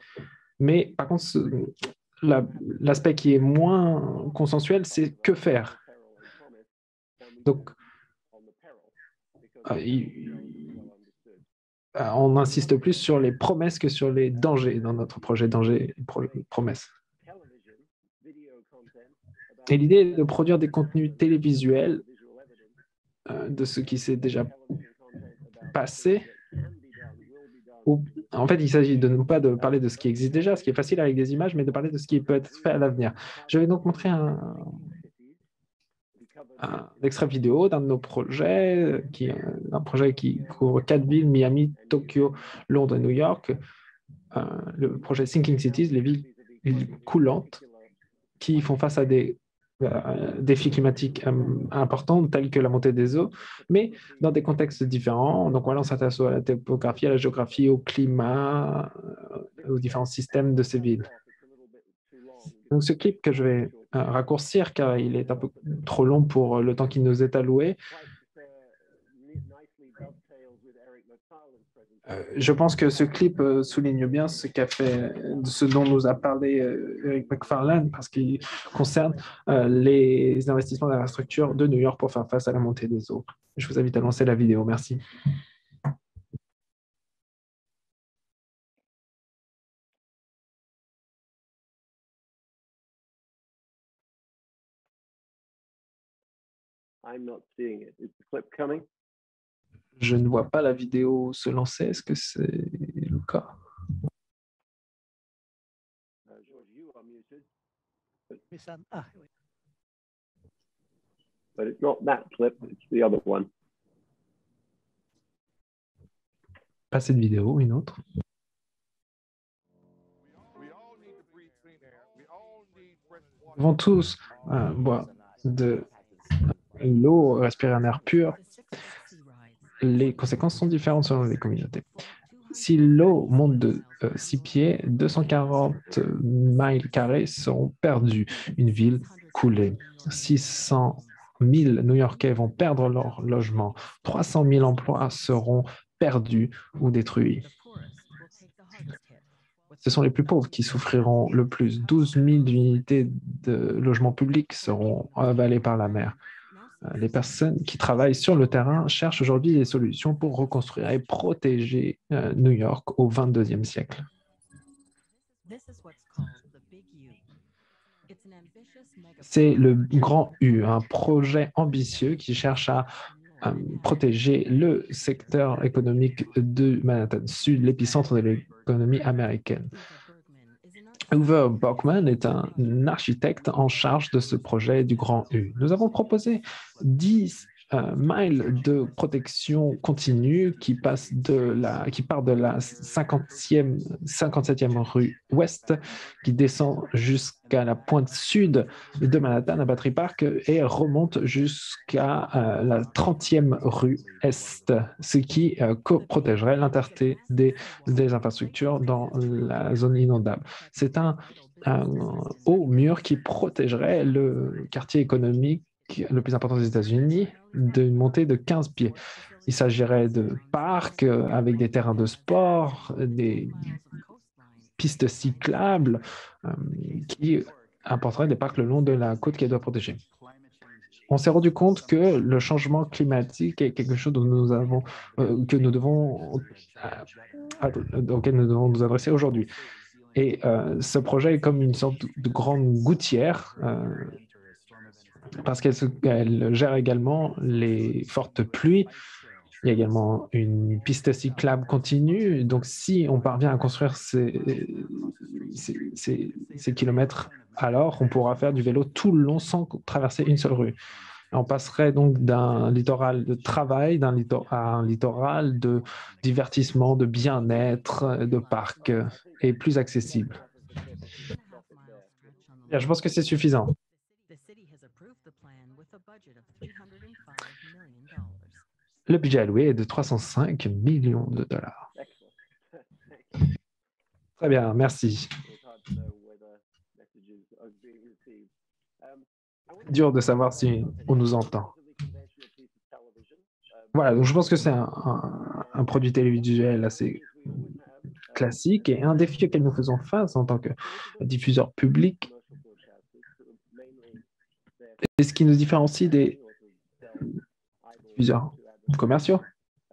Mais par contre, l'aspect qui est moins consensuel, c'est que faire. Donc, on insiste plus sur les promesses que sur les dangers dans notre projet danger et promesses. Et l'idée est de produire des contenus télévisuels de ce qui s'est déjà passé. En fait, il s'agit de non pas de parler de ce qui existe déjà, ce qui est facile avec des images, mais de parler de ce qui peut être fait à l'avenir. Je vais donc montrer un extrait vidéo d'un de nos projets, un projet qui couvre 4 villes, Miami, Tokyo, Londres et New York. Le projet Sinking Cities, les villes coulantes qui font face à des défis climatiques importants tels que la montée des eaux, mais dans des contextes différents. Donc voilà, on s'intéresse à la topographie, à la géographie, au climat, aux différents systèmes de ces villes. Donc ce clip que je vais raccourcir car il est un peu trop long pour le temps qui nous est alloué. Je pense que ce clip souligne bien ce dont nous a parlé Eric McFarlane, parce qu'il concerne les investissements dans l'infrastructure de New York pour faire face à la montée des eaux. Je vous invite à lancer la vidéo. Merci. I'm not seeing it. Is the clip coming? Je ne vois pas la vidéo se lancer. Est-ce que c'est le cas? George, you are muted. Oui. But it's not that clip, it's the other one. Pas cette vidéo, une autre. Nous devons tous boire de l'eau, respirer un air pur. Les conséquences sont différentes selon les communautés. Si l'eau monte de 6 pieds, 240 miles carrés seront perdus. Une ville coulée. 600 000 New-Yorkais vont perdre leur logement. 300 000 emplois seront perdus ou détruits. Ce sont les plus pauvres qui souffriront le plus. 12 000 unités de logements publics seront avalées par la mer. Les personnes qui travaillent sur le terrain cherchent aujourd'hui des solutions pour reconstruire et protéger New York au XXIe siècle. C'est le Grand U, un projet ambitieux qui cherche à protéger le secteur économique de Manhattan Sud, l'épicentre de l'économie américaine. Hoover Bachman est un architecte en charge de ce projet du Grand U. Nous avons proposé 10 miles de protection continue qui part de la 57e rue ouest, qui descend jusqu'à la pointe sud de Manhattan à Battery Park et remonte jusqu'à la 30e rue est, ce qui protégerait l'intégrité des infrastructures dans la zone inondable. C'est un un haut mur qui protégerait le quartier économique le plus important des États-Unis d'une montée de 15 pieds. Il s'agirait de parcs avec des terrains de sport, des pistes cyclables qui apporteraient des parcs le long de la côte qu'elle doit protéger. On s'est rendu compte que le changement climatique est quelque chose dont nous avons, auquel nous devons nous adresser aujourd'hui. Et ce projet est comme une sorte de grande gouttière parce qu'elle gère également les fortes pluies. Il y a également une piste cyclable continue. Donc, si on parvient à construire ces kilomètres, alors on pourra faire du vélo tout le long sans traverser une seule rue. On passerait donc d'un littoral de travail à un littoral de divertissement, de bien-être, de parc et plus accessible. Bien, je pense que c'est suffisant. Le budget alloué est de 305 millions de dollars. Très bien, merci. Dur de savoir si on nous entend. Voilà, donc je pense que c'est un produit télévisuel assez classique et un défi auquel nous faisons face en tant que diffuseur public. Et ce qui nous différencie des diffuseurs commerciaux,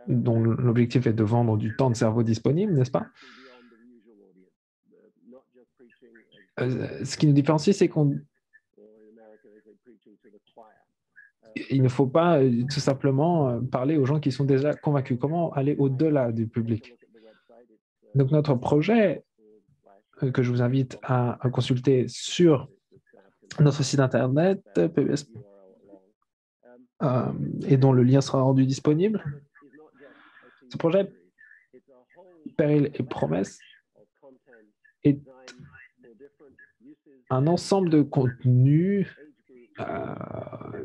dont l'objectif est de vendre du temps de cerveau disponible, n'est-ce pas? Ce qui nous différencie, c'est il ne faut pas tout simplement parler aux gens qui sont déjà convaincus. Comment aller au-delà du public? Donc, notre projet, que je vous invite à consulter sur notre site Internet, PBS, et dont le lien sera rendu disponible. Ce projet, Péril et Promesse, est un ensemble de contenus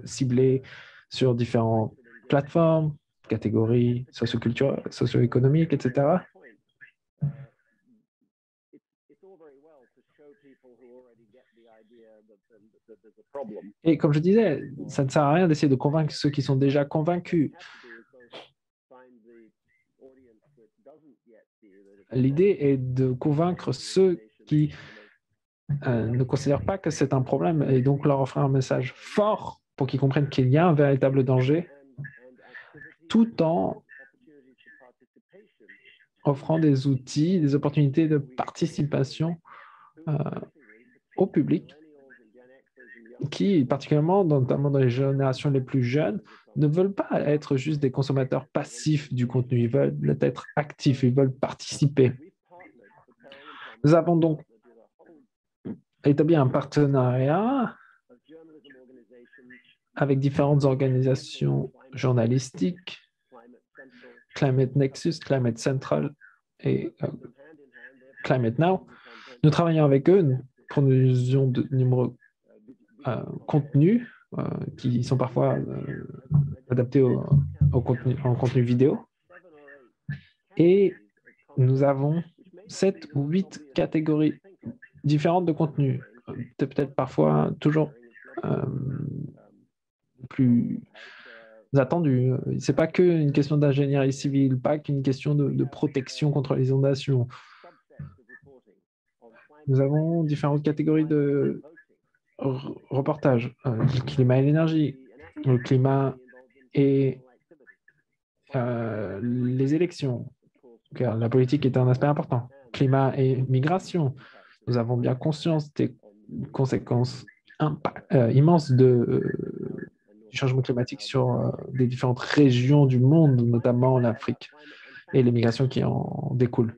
ciblés sur différentes plateformes, catégories socioculturelles, socio-économiques, etc. Et comme je disais, ça ne sert à rien d'essayer de convaincre ceux qui sont déjà convaincus. L'idée est de convaincre ceux qui ne considèrent pas que c'est un problème et donc leur offrir un message fort pour qu'ils comprennent qu'il y a un véritable danger, tout en offrant des outils, des opportunités de participation au public qui, particulièrement, notamment dans les générations les plus jeunes, ne veulent pas être juste des consommateurs passifs du contenu, ils veulent être actifs, ils veulent participer. Nous avons donc établi un partenariat avec différentes organisations journalistiques, Climate Nexus, Climate Central et Climate Now. Nous travaillons avec eux pour une vision de nombreux contenus qui sont parfois adaptés en contenu vidéo. Et nous avons 7 ou 8 catégories différentes de contenus, peut-être parfois toujours plus attendus. Ce n'est pas qu'une question d'ingénierie civile, pas qu'une question de protection contre les inondations. Nous avons différentes catégories de reportages, le climat et l'énergie, le climat et les élections, car la politique est un aspect important. Climat et migration. Nous avons bien conscience des conséquences immenses du changement climatique sur les différentes régions du monde, notamment l'Afrique, et les migrations qui en découlent.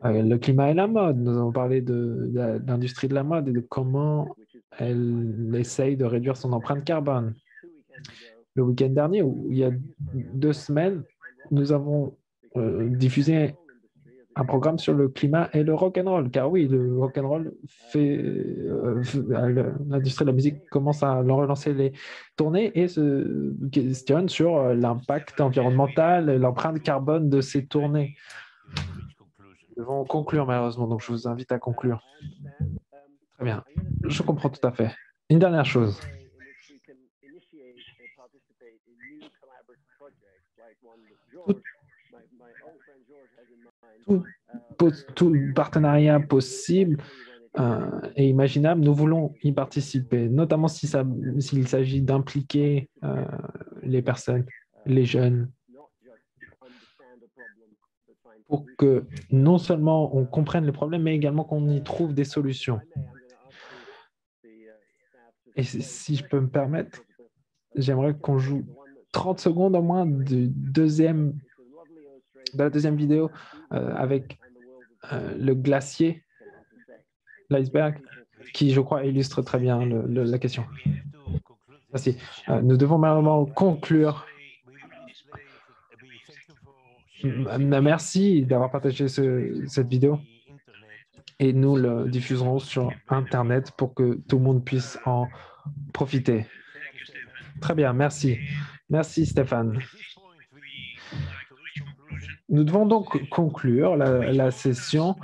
Le climat et la mode. Nous avons parlé de l'industrie de la mode et de comment elle essaye de réduire son empreinte carbone. Le week-end dernier, ou il y a 2 semaines, nous avons diffusé un programme sur le climat et le rock'n'roll, car oui, le rock'n'roll l'industrie de la musique commence à relancer les tournées et se questionne sur l'impact environnemental, l'empreinte carbone de ces tournées. devons conclure malheureusement, donc je vous invite à conclure. Très bien, je comprends tout à fait. Une dernière chose. Tout partenariat possible et imaginable, nous voulons y participer, notamment s'il s'agit d'impliquer les personnes, les jeunes, pour que non seulement on comprenne les problèmes, mais également qu'on y trouve des solutions. Et si je peux me permettre, j'aimerais qu'on joue 30 secondes au moins de la deuxième vidéo avec le glacier, l'iceberg, qui, je crois, illustre très bien la question. Merci. Nous devons malheureusement conclure. Merci d'avoir partagé cette vidéo et nous le diffuserons sur Internet pour que tout le monde puisse en profiter. Très bien, merci. Merci Stéphane. Nous devons donc conclure la session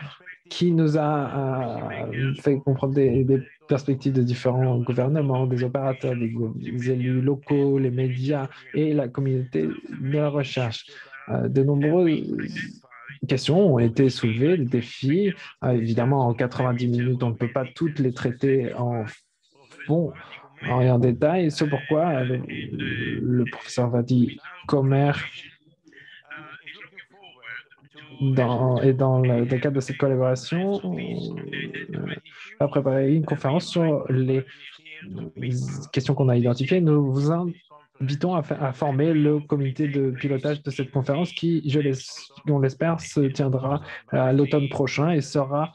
qui nous a fait comprendre des perspectives de différents gouvernements, des opérateurs, des élus locaux, les médias et la communauté de la recherche. De nombreuses questions ont été soulevées, des défis. Évidemment, en 90 minutes, on ne peut pas toutes les traiter en fond et en détail. C'est pourquoi le professeur Wadi Comer dans le cadre de cette collaboration, a préparé une conférence sur les questions qu'on a identifiées. Nous vous invitons à former le comité de pilotage de cette conférence qui, on l'espère, se tiendra à l'automne prochain et sera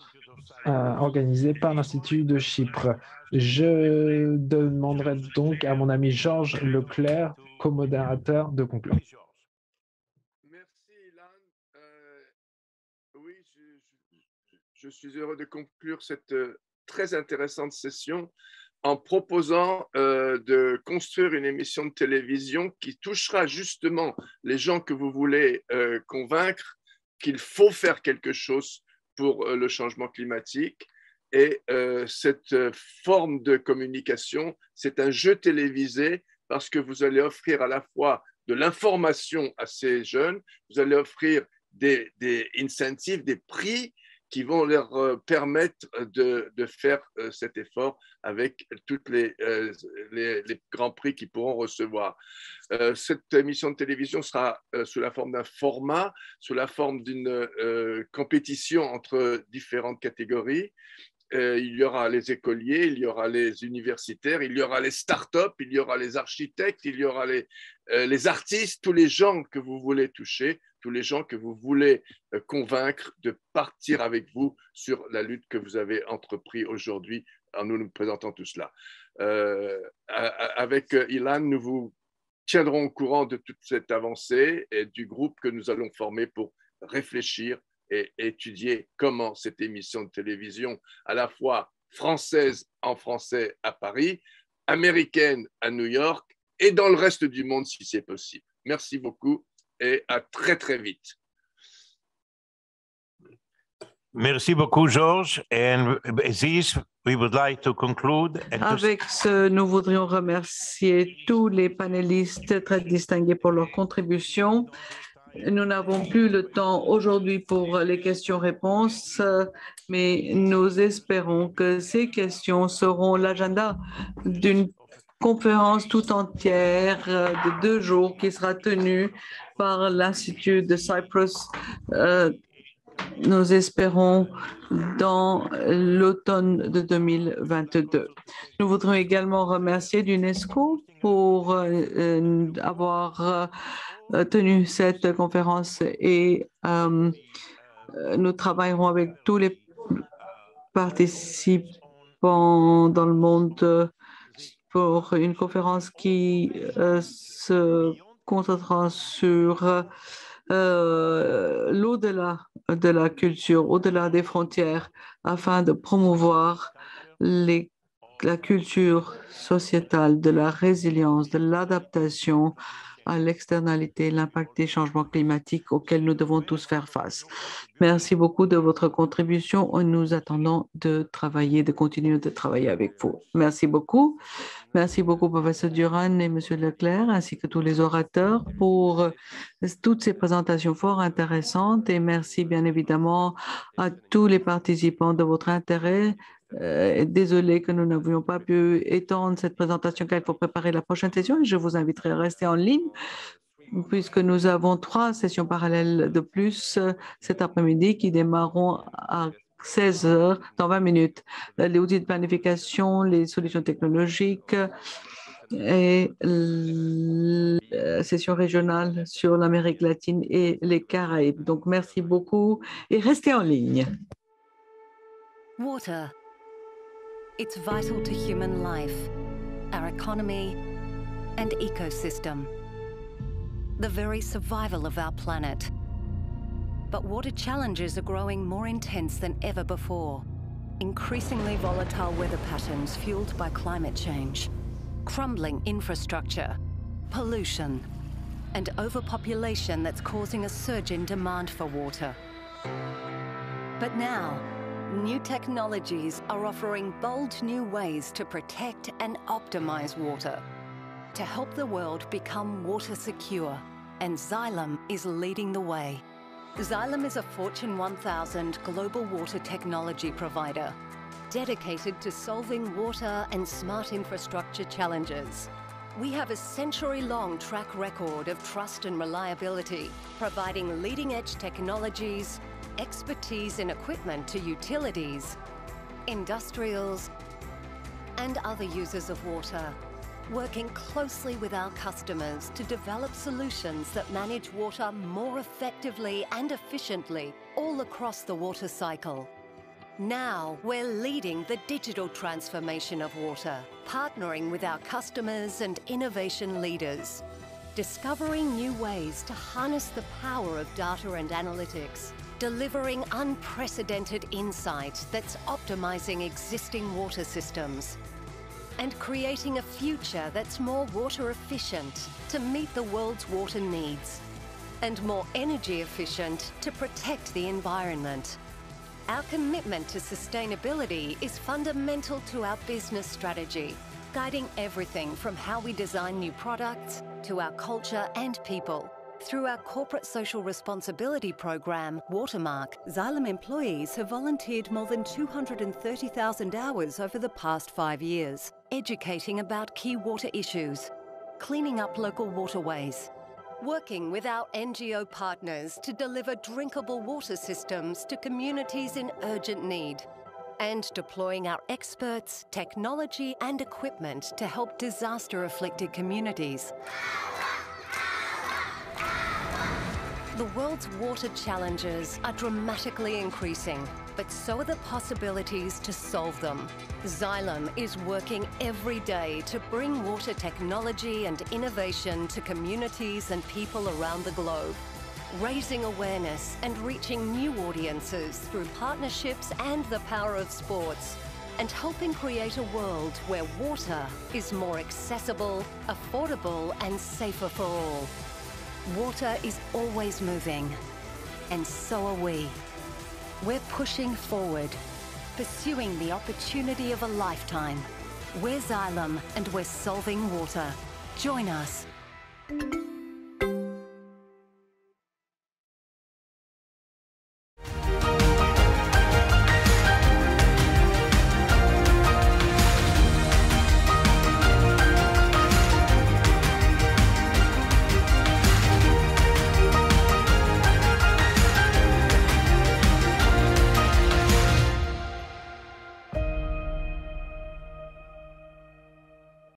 organisée par l'Institut de Chypre. Je demanderai donc à mon ami Georges Leclerc, co-modérateur, de conclure. Merci, Ilan. Oui, je suis heureux de conclure cette très intéressante session en proposant de construire une émission de télévision qui touchera justement les gens que vous voulez convaincre qu'il faut faire quelque chose pour le changement climatique. Et cette forme de communication, c'est un jeu télévisé parce que vous allez offrir à la fois de l'information à ces jeunes, vous allez offrir des incentives, des prix qui vont leur permettre de faire cet effort avec tous les grands prix qu'ils pourront recevoir. Cette émission de télévision sera sous la forme d'un format, sous la forme d'une compétition entre différentes catégories. Il y aura les écoliers, il y aura les universitaires, il y aura les startups, il y aura les architectes, il y aura les artistes, tous les gens que vous voulez toucher, tous les gens que vous voulez convaincre de partir avec vous sur la lutte que vous avez entreprise aujourd'hui en nous présentant tout cela. Avec Ilan, nous vous tiendrons au courant de toute cette avancée et du groupe que nous allons former pour réfléchir et étudier comment cette émission de télévision, à la fois française en français à Paris, américaine à New York et dans le reste du monde si c'est possible. Merci beaucoup et à très très vite. Merci beaucoup, Georges. And this, we would like to conclude. Avec ce, nous voudrions remercier tous les panélistes très distingués pour leur contribution. Nous n'avons plus le temps aujourd'hui pour les questions-réponses, mais nous espérons que ces questions seront l'agenda d'une conférence tout entière de 2 jours qui sera tenue par l'Institut de Cyprus. Nous espérons dans l'automne de 2022. Nous voudrions également remercier l'UNESCO pour avoir tenu cette conférence et nous travaillerons avec tous les participants dans le monde pour une conférence qui se concentrera sur l'au-delà de la culture, au-delà des frontières, afin de promouvoir les la culture sociétale, de la résilience, de l'adaptation à l'externalité, l'impact des changements climatiques auxquels nous devons tous faire face. Merci beaucoup de votre contribution. Nous attendons de continuer de travailler avec vous. Merci beaucoup. Merci beaucoup, professeur Duran et monsieur Leclerc, ainsi que tous les orateurs pour toutes ces présentations fort intéressantes. Et merci bien évidemment à tous les participants de votre intérêt. Désolé que nous n'avions pas pu étendre cette présentation car il faut préparer la prochaine session et je vous inviterai à rester en ligne puisque nous avons 3 sessions parallèles de plus cet après-midi qui démarreront à 16 heures dans 20 minutes. Les outils de planification, les solutions technologiques et la session régionale sur l'Amérique latine et les Caraïbes. Donc, merci beaucoup et restez en ligne. Water. It's vital to human life, our economy, and ecosystem. The very survival of our planet. But water challenges are growing more intense than ever before. Increasingly volatile weather patterns fueled by climate change, crumbling infrastructure, pollution, and overpopulation that's causing a surge in demand for water. But now, new technologies are offering bold new ways to protect and optimize water, to help the world become water secure, and Xylem is leading the way. Xylem is a Fortune 1000 global water technology provider, dedicated to solving water and smart infrastructure challenges. We have a century-long track record of trust and reliability, providing leading-edge technologies, expertise and equipment to utilities, industrials, and other users of water, working closely with our customers to develop solutions that manage water more effectively and efficiently all across the water cycle. Now, we're leading the digital transformation of water, partnering with our customers and innovation leaders, discovering new ways to harness the power of data and analytics, delivering unprecedented insight that's optimizing existing water systems, and creating a future that's more water efficient to meet the world's water needs, and more energy efficient to protect the environment. Our commitment to sustainability is fundamental to our business strategy, guiding everything from how we design new products to our culture and people. Through our corporate social responsibility program, Watermark, Xylem employees have volunteered more than 230,000 hours over the past 5 years, educating about key water issues, cleaning up local waterways, working with our NGO partners to deliver drinkable water systems to communities in urgent need, and deploying our experts, technology and equipment to help disaster-afflicted communities. The world's water challenges are dramatically increasing, but so are the possibilities to solve them. Xylem is working every day to bring water technology and innovation to communities and people around the globe, raising awareness and reaching new audiences through partnerships and the power of sports, and helping create a world where water is more accessible, affordable, and safer for all. Water is always moving, and so are we. We're pushing forward, pursuing the opportunity of a lifetime. We're Xylem, and we're solving water. Join us.